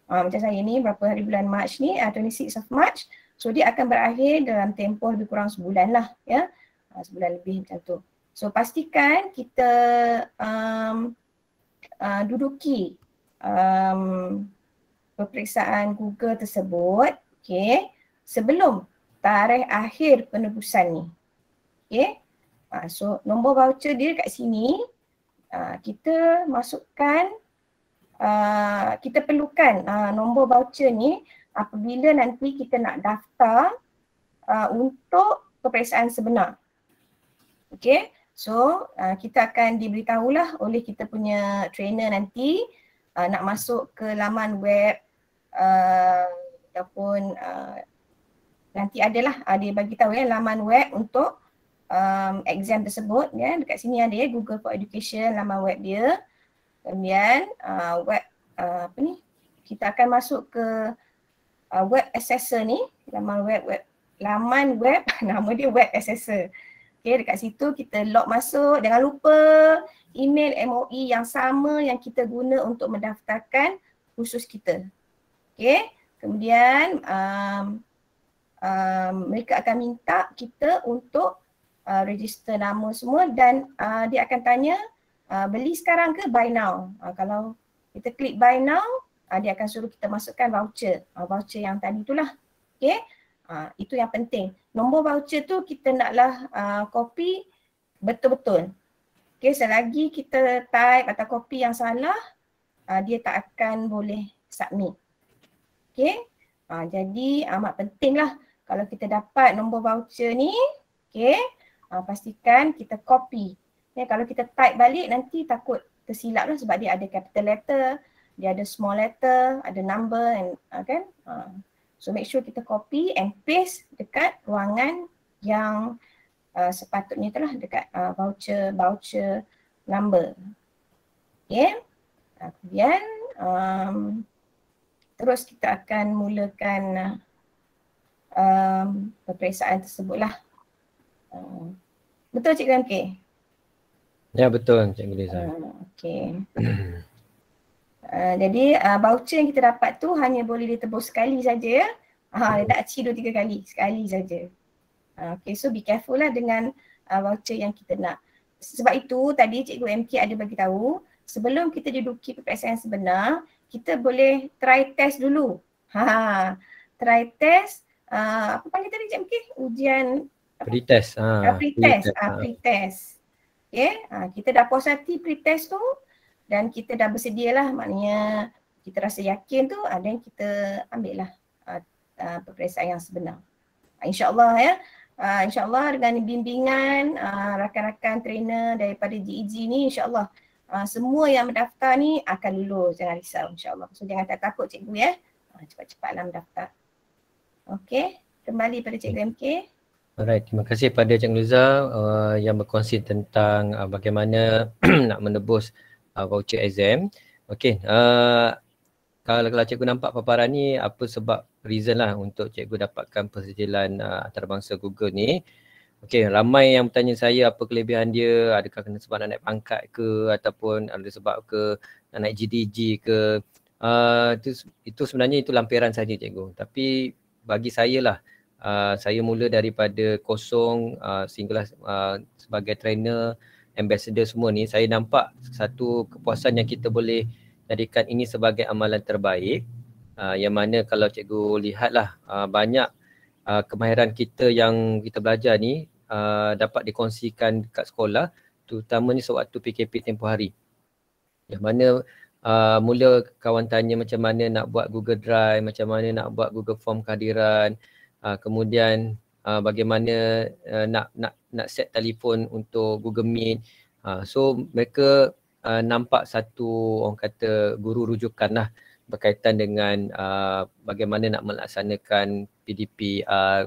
macam saya ni berapa hari bulan Mac ni, 26 of March. So dia akan berakhir dalam tempoh lebih kurang sebulan lah ya. Sebulan lebih macam tu. So pastikan kita duduki peperiksaan Google tersebut, okay, sebelum tarikh akhir penebusan ni. Okay. So nombor voucher dia kat sini, kita masukkan, kita perlukan nombor voucher ni apabila nanti kita nak daftar untuk peperiksaan sebenar. Okay. So kita akan diberitahulah oleh kita punya trainer nanti nak masuk ke laman web ataupun nanti adalah dia bagi tahu ya laman web untuk exam tersebut ya. Dekat sini ada ya Google for Education, laman web dia. Kemudian web apa ni, kita akan masuk ke web assessor ni, laman web nama dia web assessor. Okay, dekat situ kita log masuk. Jangan lupa email MOE yang sama yang kita guna untuk mendaftarkan kursus kita. Okay, kemudian mereka akan minta kita untuk register nama semua dan dia akan tanya beli sekarang ke buy now. Kalau kita klik buy now, dia akan suruh kita masukkan voucher. Voucher yang tadi itulah. Okay. Itu yang penting. Nombor voucher tu kita naklah copy betul-betul. Okay, selagi kita type atau copy yang salah, dia tak akan boleh submit. Okay, jadi amat pentinglah kalau kita dapat nombor voucher ni, okay, pastikan kita copy. Okay, kalau kita type balik nanti takut tersilap lah sebab dia ada capital letter, dia ada small letter, ada number and kan. So make sure kita copy and paste dekat ruangan yang sepatutnya itulah dekat voucher number. Okay. Kemudian terus kita akan mulakan peperiksaan tersebutlah. Betul Cikgu MK? Ya betul Cikgu Liza. Okay. Jadi voucher yang kita dapat tu hanya boleh ditebus sekali saja. Dia tak aci 2-3 kali, sekali saja. Okay, so be careful lah dengan voucher yang kita nak. Sebab itu tadi Cikgu MK ada bagi tahu, sebelum kita duduki peperiksaan sebenar, kita boleh try test dulu. Try test, apa panggil tadi Cikgu MK? Ujian Pretest. Pretest. Okay, kita dah puas hati pretest tu dan kita dah bersedialah, maknanya kita rasa yakin tu, dan kita ambil lah peperiksaan yang sebenar. InsyaAllah ya, insyaAllah dengan bimbingan rakan-rakan trainer daripada GEG ni, insyaAllah semua yang mendaftar ni akan lulus, jangan risau insyaAllah. So jangan tak takut cikgu ya, cepat-cepatlah mendaftar. Okay, kembali pada Cikgu MK. Alright, terima kasih pada Cikgu Liza yang berkongsi tentang bagaimana nak menebus voucher exam. Okey, kalau cikgu nampak paparan ni, apa sebab reason lah untuk cikgu dapatkan persediaan antarabangsa Google ni. Okey, ramai yang bertanya saya apa kelebihan dia, adakah kena sebab nak naik pangkat ke ataupun ada sebab ke nak naik GDG ke. Itu sebenarnya itu lampiran saja cikgu. Tapi bagi saya lah, saya mula daripada kosong sehinggalah sebagai trainer, ambassador semua ni, saya nampak satu kepuasan yang kita boleh jadikan ini sebagai amalan terbaik. Yang mana kalau cikgu lihatlah banyak kemahiran kita yang kita belajar ni dapat dikongsikan dekat sekolah, terutamanya sewaktu PKP tempoh hari. Yang mana mula kawan tanya macam mana nak buat Google Drive, macam mana nak buat Google Form kehadiran, kemudian bagaimana nak set telefon untuk Google Meet. So mereka nampak satu orang kata guru rujukan lah berkaitan dengan bagaimana nak melaksanakan PDP,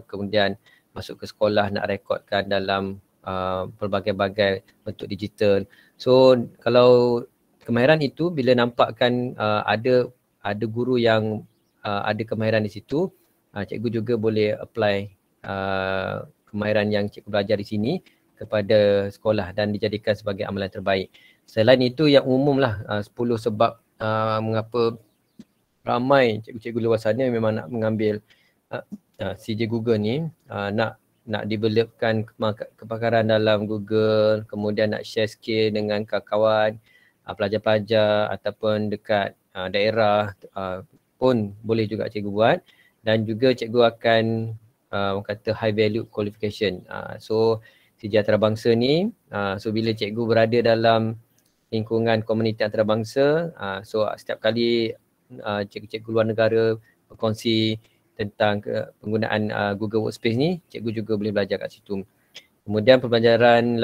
kemudian masuk ke sekolah nak rekodkan dalam pelbagai-bagai bentuk digital. So kalau kemahiran itu bila nampakkan ada guru yang ada kemahiran di situ, cikgu juga boleh apply kemahiran yang cikgu belajar di sini kepada sekolah dan dijadikan sebagai amalan terbaik. Selain itu yang umum lah 10 sebab mengapa ramai cikgu-cikgu luar sana memang nak mengambil CJ Google ni, nak developkan kepakaran dalam Google, kemudian nak share skill dengan kawan-kawan, pelajar-pelajar ataupun dekat daerah pun boleh juga cikgu buat. Dan juga cikgu akan orang kata high value qualification. So CJ antarabangsa ni, so bila cikgu berada dalam lingkungan komuniti antarabangsa, so setiap kali cikgu-cikgu luar negara berkongsi tentang penggunaan Google Workspace ni, cikgu juga boleh belajar kat situ. Kemudian pembelajaran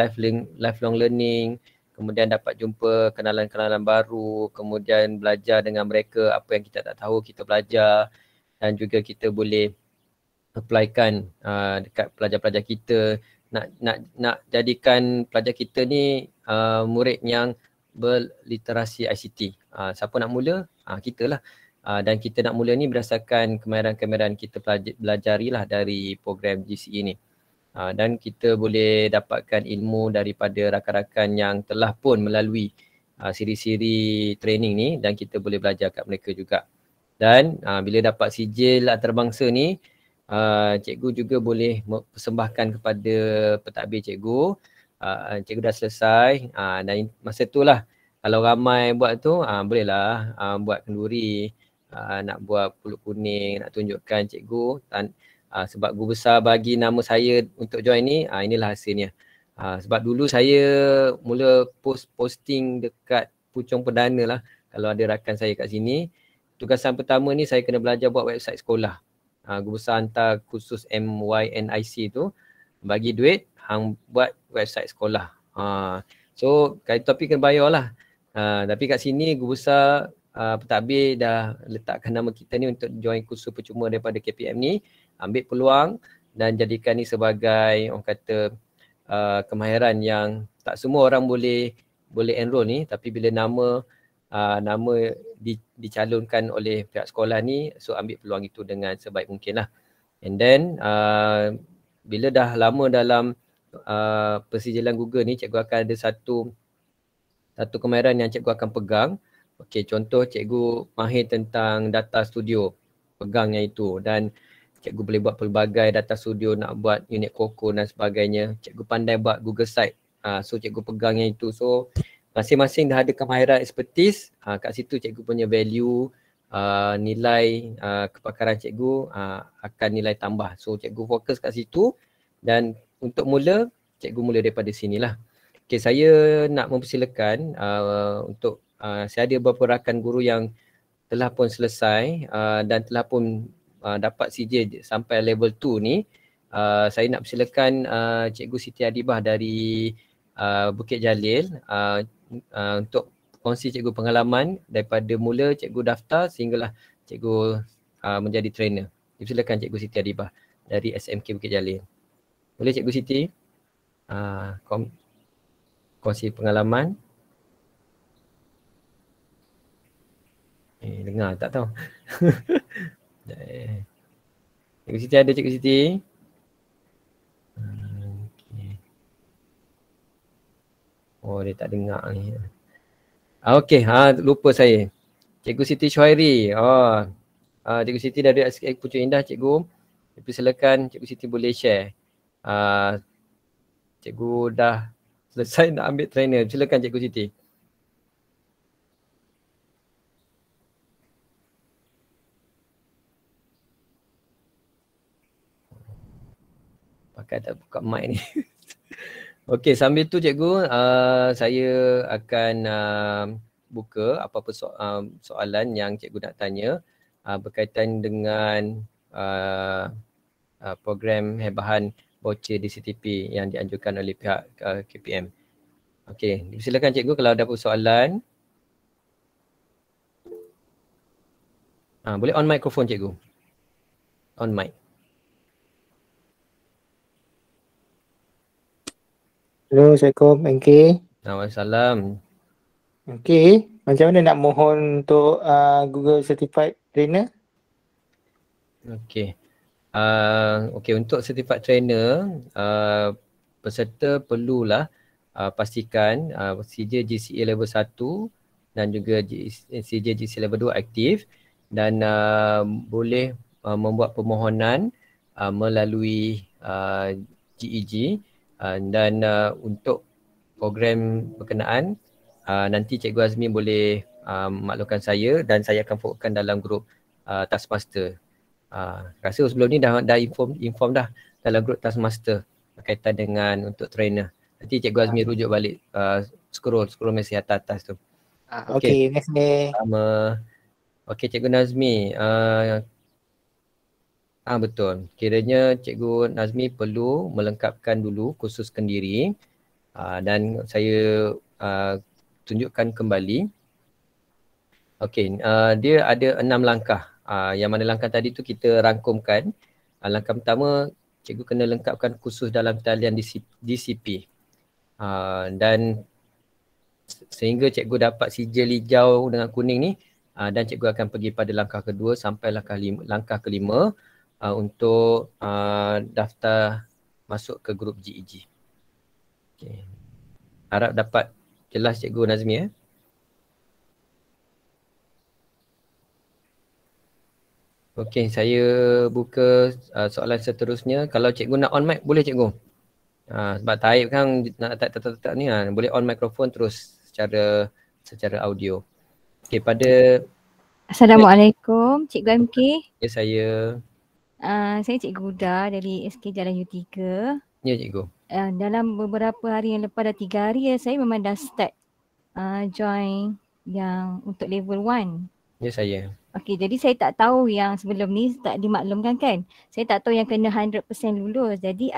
lifelong learning, kemudian dapat jumpa kenalan-kenalan baru, kemudian belajar dengan mereka apa yang kita tak tahu kita belajar, dan juga kita boleh applykan dekat pelajar-pelajar kita, nak jadikan pelajar kita ni murid yang berliterasi ICT. Siapa nak mula? Kita lah. Dan kita nak mula ni berdasarkan kemahiran-kemahiran kita belajarilah dari program GCE ni. Dan kita boleh dapatkan ilmu daripada rakan-rakan yang telah pun melalui siri-siri training ni, dan kita boleh belajar kat mereka juga. Dan bila dapat sijil antarabangsa ni, cikgu juga boleh persembahkan kepada pentadbir cikgu. Cikgu dah selesai, dan masa tu lah kalau ramai buat tu, bolehlah buat kenduri, nak buat pulut kuning, nak tunjukkan cikgu. Sebab guru besar bagi nama saya untuk join ni, inilah hasilnya. Sebab dulu saya mula posting dekat Puchong Perdana lah, kalau ada rakan saya kat sini. Tugasan pertama ni saya kena belajar buat website sekolah. Guru besar hantar kursus MYNIC tu, bagi duit, hang buat website sekolah. So topik kena bayar lah. Tapi kat sini guru besar pentadbir dah letakkan nama kita ni untuk join kursus percuma daripada KPM ni. Ambil peluang dan jadikan ni sebagai orang kata kemahiran yang tak semua orang boleh enroll ni, tapi bila nama dicalonkan oleh pihak sekolah ni, so ambil peluang itu dengan sebaik mungkin lah. And then bila dah lama dalam persijilan Google ni, cikgu akan ada satu kemahiran yang cikgu akan pegang. Okey, contoh cikgu mahir tentang data studio, pegang yang itu, dan cikgu boleh buat pelbagai data studio, nak buat unit Coco dan sebagainya. Cikgu pandai buat Google Site, so cikgu pegang yang itu. So masing-masing dah ada kemahiran expertise, kat situ cikgu punya value, nilai kepakaran cikgu akan nilai tambah. So cikgu fokus kat situ, dan untuk mula, cikgu mula daripada sinilah. Okay, saya nak mempersilakan untuk saya ada beberapa rakan guru yang telah pun selesai dan telah pun dapat CJ sampai level 2 ni. Saya nak persilakan Cikgu Siti Adibah dari Bukit Jalil untuk kongsi cikgu pengalaman daripada mula cikgu daftar sehinggalah cikgu menjadi trainer. Silakan Cikgu Siti Adibah dari SMK Bukit Jalil. Boleh Cikgu Siti kongsi pengalaman? Dengar tak tahu. Cikgu Siti ada Cikgu Siti? Okay. Oh dia tak dengar ni. Okey, lupa saya. Cikgu Siti Syuhairi. Cikgu Siti dari SK Pucuk Indah, cikgu. Silakan Cikgu Siti boleh share. Cikgu dah selesai nak ambil trainer. Silakan Cikgu Siti. Pakai tak buka mic ni. Okey, sambil tu cikgu, saya akan buka apa-apa soalan yang cikgu nak tanya berkaitan dengan program hebahan voucher DCTP yang dianjurkan oleh pihak KPM. Okey, silakan cikgu kalau ada soalan. Boleh on mikrofon cikgu. On mic. Hello, Assalamualaikum MK. Waalaikumsalam. MK, macam mana nak mohon untuk Google Certified Trainer? Okey. Okey, untuk Certified Trainer, peserta perlulah pastikan CJ GCE level 1 dan juga CJ GCE level 2 aktif dan boleh membuat permohonan melalui GEG. Dan untuk program berkenaan nanti Cikgu Azmi boleh maklumkan saya dan saya akan forwardkan dalam grup Taskmaster. Rasa sebelum ni dah inform dah dalam grup Taskmaster berkaitan dengan untuk trainer. Nanti Cikgu Azmi rujuk balik scroll mesej atas tu. Okey, next day. Okey Cikgu Nazmi. Betul. Kiranya Cikgu Nazmi perlu melengkapkan dulu kursus kendiri dan saya tunjukkan kembali. Okey, dia ada 6 langkah. Yang mana langkah tadi tu kita rangkumkan. Langkah pertama, cikgu kena lengkapkan kursus dalam talian DCP. Dan sehingga cikgu dapat sijil hijau dengan kuning ni, dan cikgu akan pergi pada langkah kedua sampai langkah kelima untuk daftar masuk ke grup GEG. Okay. Harap dapat jelas Cikgu Nazmi. Okey, saya buka soalan seterusnya. Kalau cikgu nak on mic, boleh cikgu? Sebab Taib kan nak tak ni, boleh on mikrofon terus secara audio. Okey, pada Assalamualaikum, Cikgu MK. Ya, saya Cikgu Huda dari SK Jalan U3. Ya, cikgu. Dalam beberapa hari yang lepas, dah 3 hari saya memang dah start join yang untuk level 1. Ya, saya. Okey, jadi saya tak tahu yang sebelum ni tak dimaklumkan kan. Saya tak tahu yang kena 100% lulus. Jadi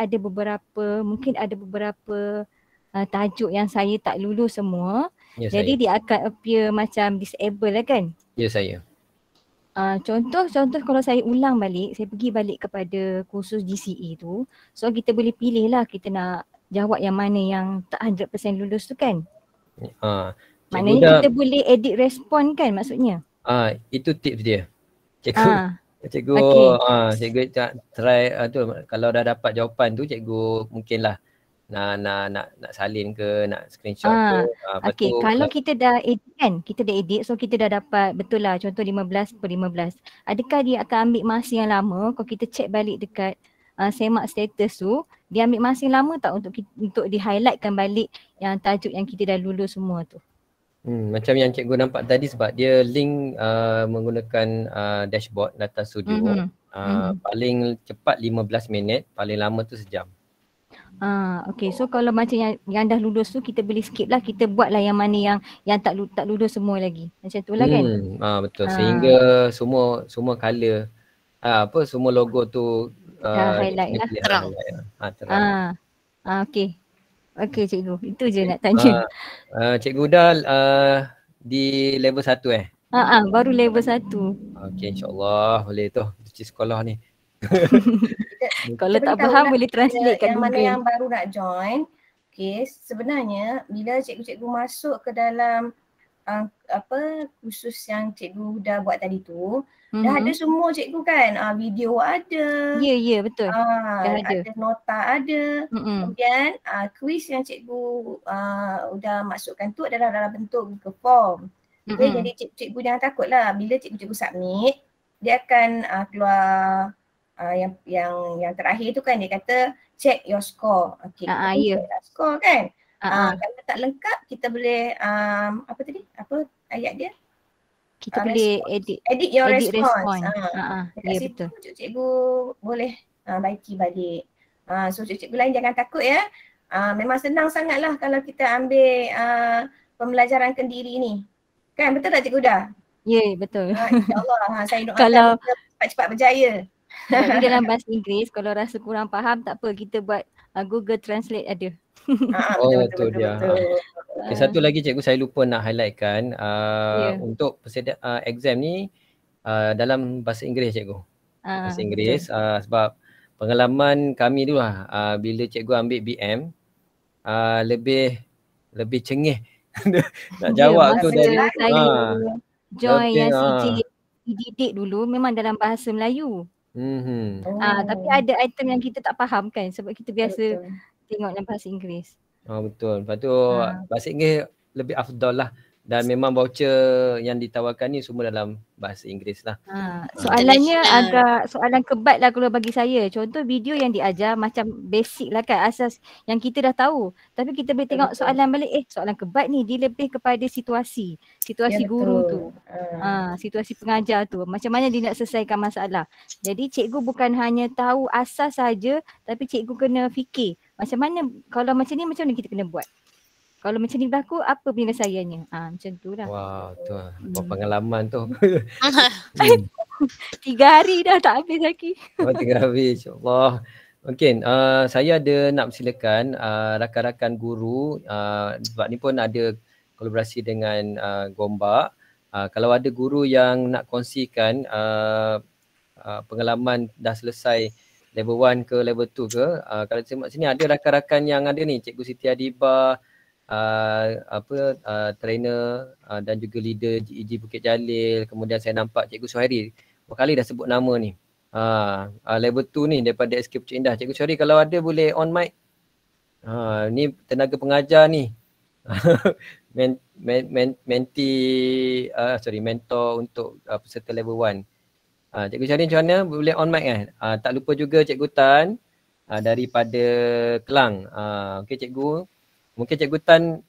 mungkin ada beberapa tajuk yang saya tak lulus semua. Ya, jadi saya. Dia akan appear macam disable lah kan. Ya, saya. Contoh kalau saya ulang balik, saya pergi balik kepada kursus GCE tu. So kita boleh pilih lah kita nak jawab yang mana yang tak 100% lulus tu kan. Maknanya kita boleh edit respon kan maksudnya. Itu tips dia. Cikgu cikgu try tu kalau dah dapat jawapan tu cikgu mungkinlah nak salin ke, nak screenshot ke. Okey, kalau kita dah edit kan, kita dah edit, so kita dah dapat betul lah contoh 15/15. Adakah dia akan ambil masa yang lama kalau kita check balik dekat semak status tu, dia ambil masa yang lama tak untuk di-highlightkan balik yang tajuk yang kita dah lulus semua tu? Macam yang cikgu nampak tadi sebab dia link menggunakan dashboard data studio. Paling cepat 15 minit, paling lama tu sejam. Okay, so kalau macam yang dah lulus tu kita boleh skip lah, kita buat lah yang mana yang tak lulus semua lagi. Macam tu lah kan? Betul. Sehingga semua color semua logo tu highlight lah. Terang. Terang. Okay. Okay cikgu, itu je nak tanya. Cikgu Huda di level 1 baru level 1. Okay, insyaAllah boleh tu cuci sekolah ni. Kalau tak faham boleh translate kat yang Google. Mana yang baru nak join, okay, sebenarnya bila cikgu-cikgu masuk ke dalam kursus yang cikgu dah buat tadi tu, dah ada semua cikgu kan, video ada. Ya, betul. Dah ada nota ada. Kemudian kuis yang cikgu dah masukkan tu adalah dalam bentuk Google Form. Okay, jadi cikgu jangan takutlah, bila cikgu submit, dia akan keluar yang terakhir tu kan, dia kata check your score. Okay, kita check score kan. Kalau tak lengkap kita boleh apa ayat dia? Kita boleh edit your response. Ya, betul. Cikgu boleh baiki balik. So cikgu lain jangan takut ya. Memang senang sangatlah kalau kita ambil pembelajaran kendiri ni. Kan, betul tak cikgu dah? Ya, betul. InsyaAllah saya doakan kalau kita cepat-cepat berjaya. Tapi dalam bahasa Inggeris kalau rasa kurang faham tak apa, kita buat Google Translate ada. Betul dia. Okay, satu lagi cikgu saya lupa nak highlightkan untuk persediaan exam ni dalam bahasa Inggeris cikgu. Bahasa Inggeris sebab pengalaman kami dulu bila cikgu ambil BM lebih cengih nak jawab tu dari saya join yang CJ didik dulu memang dalam bahasa Melayu. Tapi ada item yang kita tak faham kan sebab kita biasa tengok dalam bahasa Inggeris. Betul. Lepas tu bahasa Inggeris lebih afdal lah. Dan memang voucher yang ditawarkan ni semua dalam bahasa Inggeris lah. Soalannya agak soalan kebat lah kalau bagi saya. Contoh video yang diajar macam basic lah kan, asas yang kita dah tahu. Tapi kita boleh tengok soalan balik, soalan kebat ni dia lebih kepada situasi guru tu. Situasi pengajar tu. Macam mana dia nak selesaikan masalah. Jadi cikgu bukan hanya tahu asas saja, tapi cikgu kena fikir. Macam mana, kalau macam ni macam mana kita kena buat. Kalau macam ni berlaku, apa penyelesaiannya? Macam tu lah. Wah, tu lah. Pengalaman tu. 3 hari dah tak habis lagi. 3 hari, insyaAllah. Mungkin saya ada nak persilakan rakan-rakan guru, sebab ni pun ada kolaborasi dengan Gombak. Kalau ada guru yang nak kongsikan pengalaman dah selesai level 1 ke level 2 ke, kalau tengok sini ada rakan-rakan yang ada ni, Cikgu Siti Adibah, trainer dan juga leader GEG Bukit Jalil. Kemudian saya nampak Cikgu Suhairi berkali dah sebut nama ni. Level 2 ni daripada SK Pucuk Indah. Cikgu Suhairi kalau ada boleh on mic. Ni tenaga pengajar ni. Mentor untuk peserta level 1. Cikgu Suhairi macam mana? Boleh on mic kan? Tak lupa juga Cikgu Tan daripada Kelang. Okey cikgu. Mungkin Cikgu Tan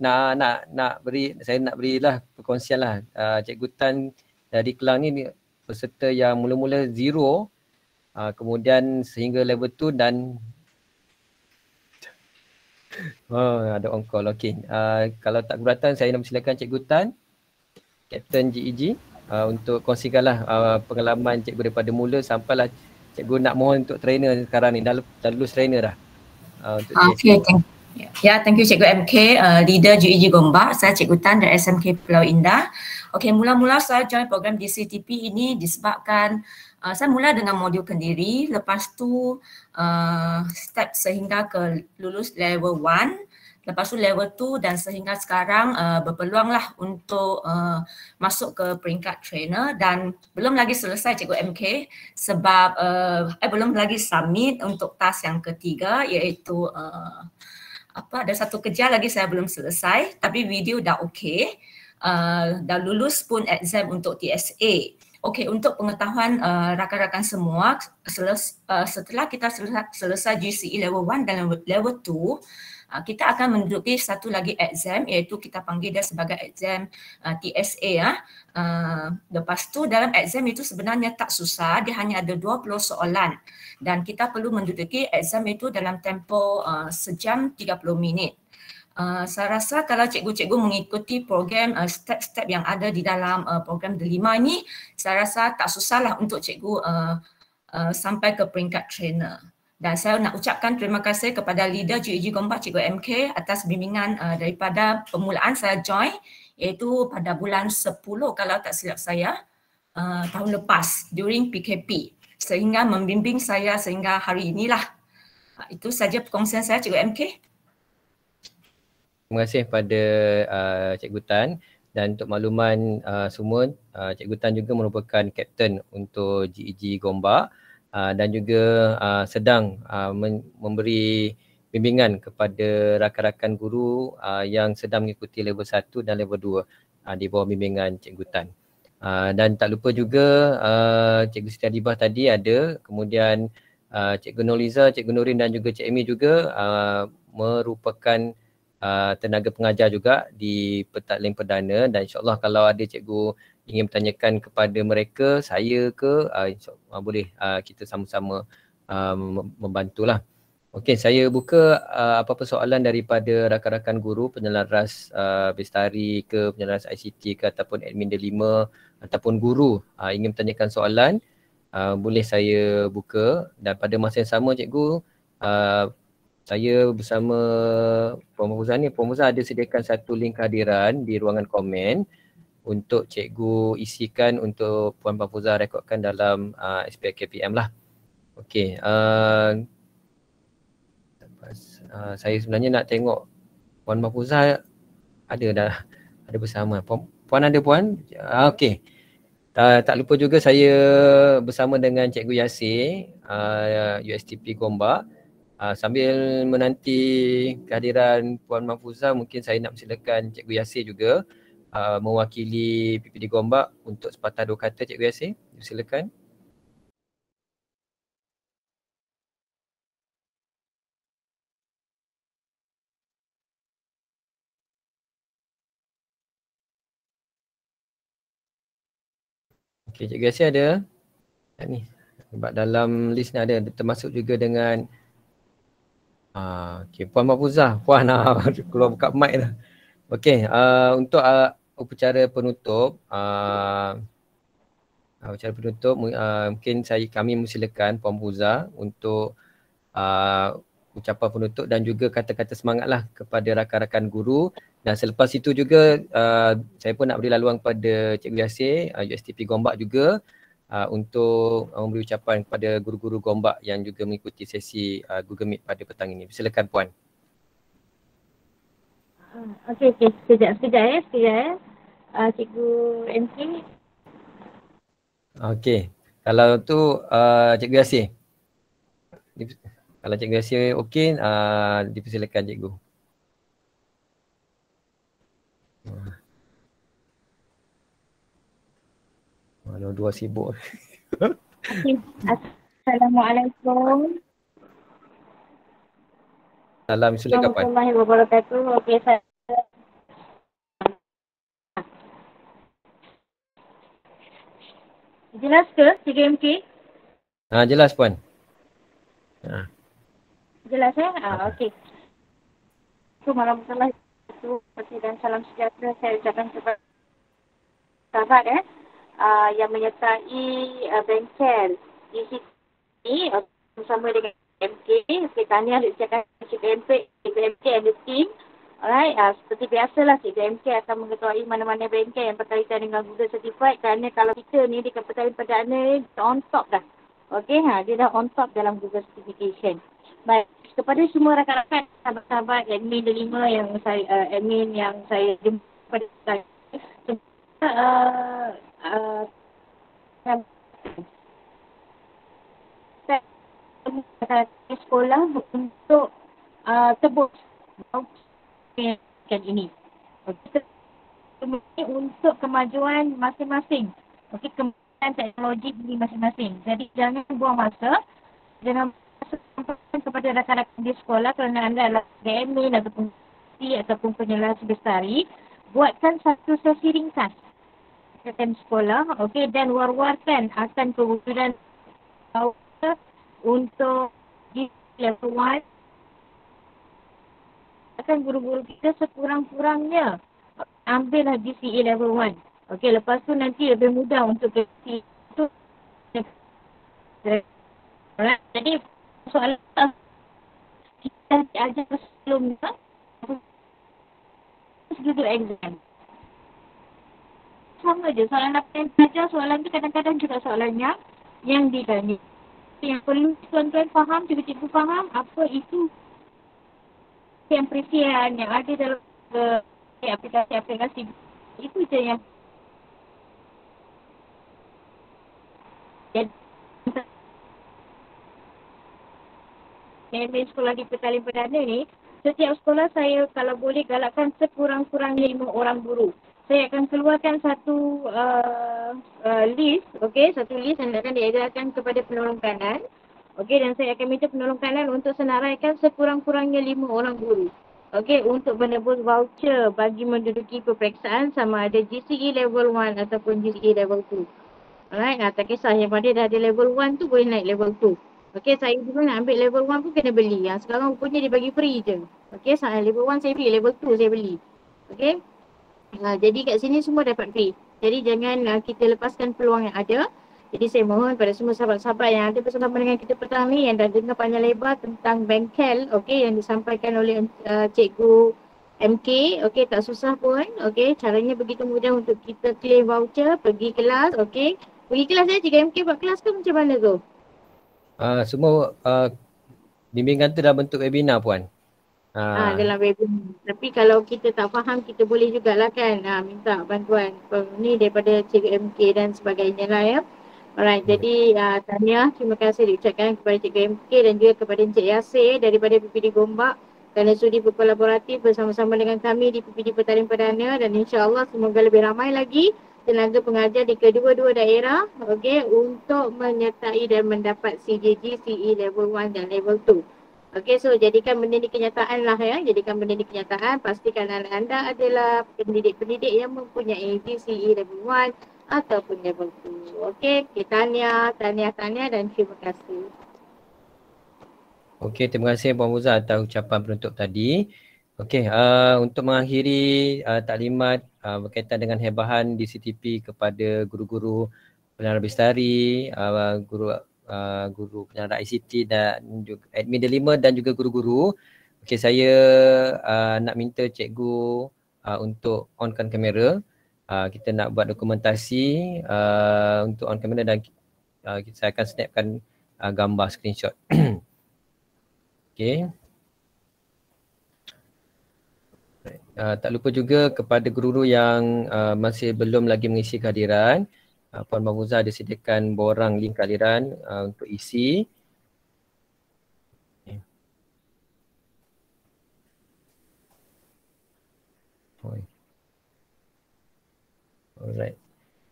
nak berilah perkongsian lah. Cikgu Tan dari Kelang ni peserta yang mula-mula 0, kemudian sehingga level 2 dan ada on call. Okey. Kalau tak keberatan saya nak persilakan Cikgu Tan, Kapten GEG, untuk kongsikanlah pengalaman cikgu daripada mula sampailah cikgu nak mohon untuk trainer sekarang ni. Dah lulus trainer dah. Okay, thank you Cikgu MK, leader GEG Gombak. Saya Cikgu Tan dari SMK Pulau Indah. Okay, mula-mula saya join program DCTP ini disebabkan saya mula dengan modul kendiri, lepas tu step sehingga ke lulus level 1, lepas tu level 2 dan sehingga sekarang berpeluanglah untuk masuk ke peringkat trainer dan belum lagi selesai Cikgu MK sebab belum lagi submit untuk task yang ketiga iaitu ada satu kerja lagi saya belum selesai tapi video dah okey. Dah lulus pun exam untuk TSA. Okey, untuk pengetahuan rakan-rakan semua, setelah kita selesai GCE level 1 dan level 2, kita akan menduduki satu lagi exam iaitu kita panggil dia sebagai exam TSA ya. Lepas tu dalam exam itu sebenarnya tak susah, dia hanya ada 20 soalan dan kita perlu menduduki exam itu dalam tempoh sejam 30 minit. Saya rasa kalau cikgu-cikgu mengikuti program step-step yang ada di dalam program Delima ini, saya rasa tak susahlah untuk cikgu sampai ke peringkat trainer. Dan saya nak ucapkan terima kasih kepada leader GEG Gombak Cikgu MK atas bimbingan daripada permulaan saya join iaitu pada bulan 10 kalau tak silap saya tahun lepas during PKP sehingga membimbing saya sehingga hari inilah. Itu saja perkongsian saya Cikgu MK. Terima kasih pada Cikgu Tan, dan untuk makluman semua, Cikgu Tan juga merupakan kapten untuk GEG Gombak dan juga sedang memberi bimbingan kepada rakan-rakan guru yang sedang mengikuti level 1 dan level 2 di bawah bimbingan Cikgu Tan. Dan tak lupa juga Cikgu Siti Adibah tadi ada, kemudian Cikgu Noliza, Cikgu Nurin dan juga Cik Amy juga merupakan tenaga pengajar juga di Petaklim Perdana, dan insyaAllah kalau ada cikgu ingin bertanyakan kepada mereka, saya ke, insyaAllah boleh kita sama-sama membantulah. Okey, saya buka apa-apa soalan daripada rakan-rakan guru penyelaras Bestari ke, penyelaras ICT ke, ataupun admin Delima ataupun guru ingin bertanyakan soalan, boleh saya buka. Dan pada masa yang sama cikgu, saya bersama Puan Mahfuzah ni, Puan Mahfuzah ada sediakan satu link kehadiran di ruangan komen untuk cikgu isikan untuk Puan Mahfuzah rekodkan dalam SPK KPM lah. Okey, saya sebenarnya nak tengok Puan Mahfuzah ada bersama. Puan ada Puan? Okey. Tak lupa juga saya bersama dengan Cikgu Yasir, USTP Gombak. Sambil menanti kehadiran Puan Mahfuzah, mungkin saya nak persilakan Cikgu Yasir juga mewakili PPD Gombak untuk sepatah dua kata. Cikgu Yasir, silakan. Okey, Cikgu Yasir ada? Ni, sebab dalam list ni ada, termasuk juga dengan okey, Puan Mahfuzah. Puan keluar buka mic dah. Okey, untuk upacara penutup, mungkin kami mempersilakan Puan Mahfuzah untuk ucapan penutup dan juga kata-kata semangatlah kepada rakan-rakan guru. Dan selepas itu juga saya pun nak beri laluan kepada Cikgu Yasir, USTP Gombak juga untuk memberi ucapan kepada guru-guru Gombak yang juga mengikuti sesi Google Meet pada petang ini. Silakan Puan. Okey, sekejap ya. Cikgu MC. Okey, kalau tu Cikgu Yasir. Kalau Cikgu Yasir okey, dipersilakan Cikgu. Mana dua sibuk. Okay. Assalamualaikum. Salam, silakan Puan. Warahmatullahi wabarakatuh. Okey, saya jelas ke Cikgu MK? Jelas Puan. Jelas ya? Okey. Assalamualaikum warahmatullahi wabarakatuh dan salam sejahtera saya ucapkan kepada sahabat yang menyertai bengkel di sini bersama dengan MK. Saya tanya ucapkan Cikgu MK and the team. Alright, seperti biasalah Cikgu MK akan mengetahui mana-mana bengkel yang berkaitan dengan Google Certified, kerana kalau kita ni di Petaklim Perdana on top dah. Okey, dia dah on top dalam Google Certification. Baik, kepada semua rakan-rakan, sahabat-sahabat admin Delima yang saya jumpa pada saya. Sekolah untuk tebus ini. Untuk kemajuan masing-masing. Okey, kemajuan teknologi ini masing-masing. Jadi jangan buang masa. Jangan sampaikan kepada rakan-rakan di sekolah kerana anda adalah admin ataupun ataupun penjelas bestari, buatkan satu sesi ringkas dalam sekolah, okey, dan war-warkan akan kewujudan untuk di level 1 akan guru-guru kita sekurang-kurangnya ambillah GCE level 1. Okey, lepas tu nanti lebih mudah untuk GCE itu. Jadi soalan kita ajar sebelumnya duduk exam. Sama je, soalan apa yang belajar, soalan tu kadang-kadang juga soalannya yang ditanya. Yang perlu tuan-tuan faham, cikgu-cikgu faham apa itu yang perisian yang ada dalam aplikasi-aplikasi. Itu je yang jadi sekolah di Petaling Perdana ni, setiap sekolah saya kalau boleh galakkan sekurang-kurangnya 5 orang guru. Saya akan keluarkan satu list, okey, satu list yang akan diedarkan kepada penolong kanan. Okey, dan saya akan minta penolong kanan untuk senaraikan sekurang-kurangnya 5 orang guru. Okey, untuk menebus voucher bagi menduduki peperiksaan sama ada GCE level 1 ataupun GCE level 2. Alright, tak kisah yang pada dah ada level 1 tu boleh naik level 2. Okey, saya dulu nak ambil level 1 pun kena beli. Yang sekarang rupanya dia bagi free je. Okey, level 1 saya beli, level 2 saya beli. Okey. Jadi kat sini semua dapat free. Jadi jangan kita lepaskan peluang yang ada. Jadi saya mohon pada semua sahabat-sahabat yang ada bersama dengan kita petang ni yang dah dengar panjang lebar tentang bengkel, okey, yang disampaikan oleh Cikgu MK, okey, tak susah pun. Okey, caranya begitu mudah untuk kita claim voucher, pergi kelas, okey. Pergi kelas Cikgu MK buat kelas ke macam mana tu? Semua bimbingan tu dah bentuk webinar puan. Dalam webinar. Tapi kalau kita tak faham, kita boleh jugalah kan minta bantuan ni daripada Cikgu MK dan sebagainya lah ya. Alright, jadi tahniah, terima kasih diucapkan kepada Cikgu MK dan juga kepada Encik Yasir daripada PPD Gombak kerana sudi berkolaboratif bersama-sama dengan kami di PPD Petaling Perdana dan insya-Allah semoga lebih ramai lagi tenaga pengajar di kedua-dua daerah, okey, untuk menyertai dan mendapat CJG CE level 1 dan level 2. Okey, so jadikan benda ni kenyataan lah ya. Jadikan benda ni kenyataan. Pastikan anda adalah pendidik-pendidik yang mempunyai GCE level 1 ataupun level 2. Okey, tahniah dan terima kasih. Okey, terima kasih Puan Muza atas ucapan penutup tadi. Okey, untuk mengakhiri taklimat berkaitan dengan hebahan DCTP kepada guru-guru penara bestari, guru penara ICT dan juga admin delima dan juga guru-guru. Okey, saya nak minta cikgu untuk onkan kamera. Kita nak buat dokumentasi untuk on kamera dan saya akan snapkan gambar screenshot. Okey. Tak lupa juga kepada guru-guru yang masih belum lagi mengisi kehadiran, Puan Mahfuzah ada sediakan borang link kehadiran untuk isi. Alright.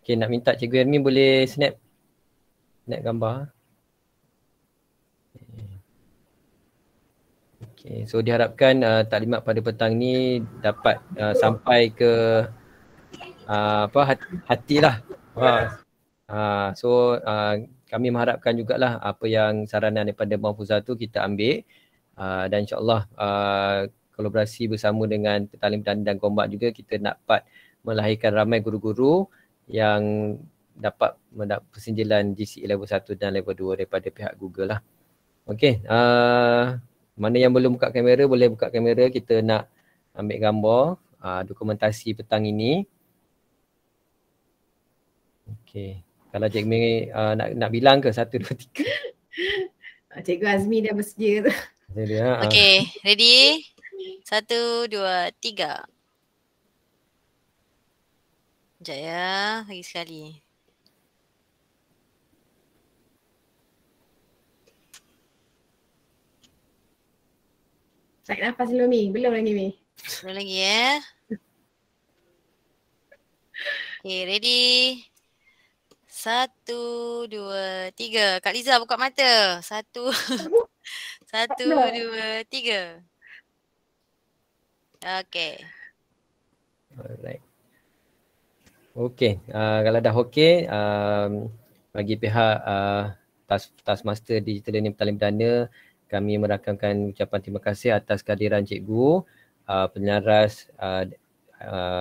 Okay, nak minta Cikgu Ermi boleh snap gambar. Okay, so diharapkan taklimat pada petang ni dapat sampai ke hatilah. So kami mengharapkan jugalah apa yang saranan daripada Mahfuzah tu kita ambil dan insyaAllah kolaborasi bersama dengan Petaling Perdana dan Gombak juga kita dapat melahirkan ramai guru-guru yang dapat mendapat persinjilan GCE level 1 dan level 2 daripada pihak Google lah. Okay, mana yang belum buka kamera boleh buka kamera, kita nak ambil gambar dokumentasi petang ini. Okay, kalau Cikgu Mei nak bilang ke 1, 2, 3? Cikgu Azmi dah bersedia tu. Okay, ready? 1, 2, 3. Sekejap ya, lagi sekali. Tarik nafas dulu Mi, belum lagi Mi. Belum lagi ya. Okay, ready? 1, 2, 3. Kak Liza buka mata. 1, 1, 2, 3. Okey. Alright. Okey, kalau dah okey, bagi pihak Taskmaster Digital Learning Petalian Perdana, kami merakamkan ucapan terima kasih atas kehadiran cikgu, penyaras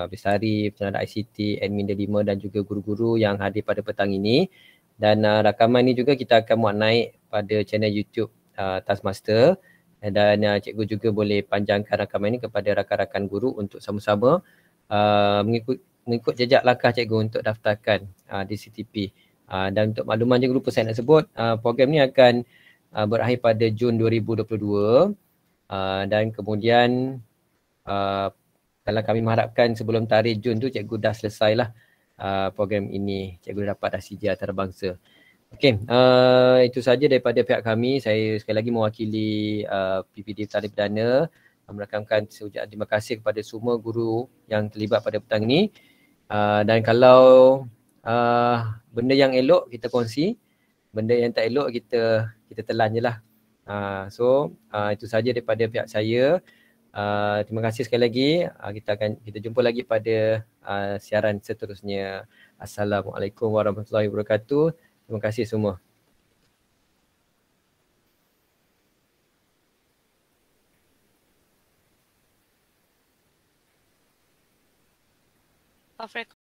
Besari, penyaras ICT, admin D5 dan juga guru-guru yang hadir pada petang ini. Dan rakaman ini juga kita akan muat naik pada channel YouTube Taskmaster, dan cikgu juga boleh panjangkan rakaman ini kepada rakan-rakan guru untuk sama-sama mengikut jejak langkah cikgu untuk daftarkan DCTP. Dan untuk makluman juga lupa saya nak sebut, program ni akan berakhir pada Jun 2022, dan kemudian kalau kami mengharapkan sebelum tarikh Jun tu cikgu dah selesailah program ini, cikgu dapat dah CJ antarabangsa. Okey, itu saja daripada pihak kami. Saya sekali lagi mewakili PPD Petalian Perdana merakamkan ucapan terima kasih kepada semua guru yang terlibat pada petang ini. Dan kalau benda yang elok kita kongsi, benda yang tak elok kita telan je lah. So itu saja daripada pihak saya. Terima kasih sekali lagi. Kita jumpa lagi pada siaran seterusnya. Assalamualaikum warahmatullahi wabarakatuh. Terima kasih semua. Off record.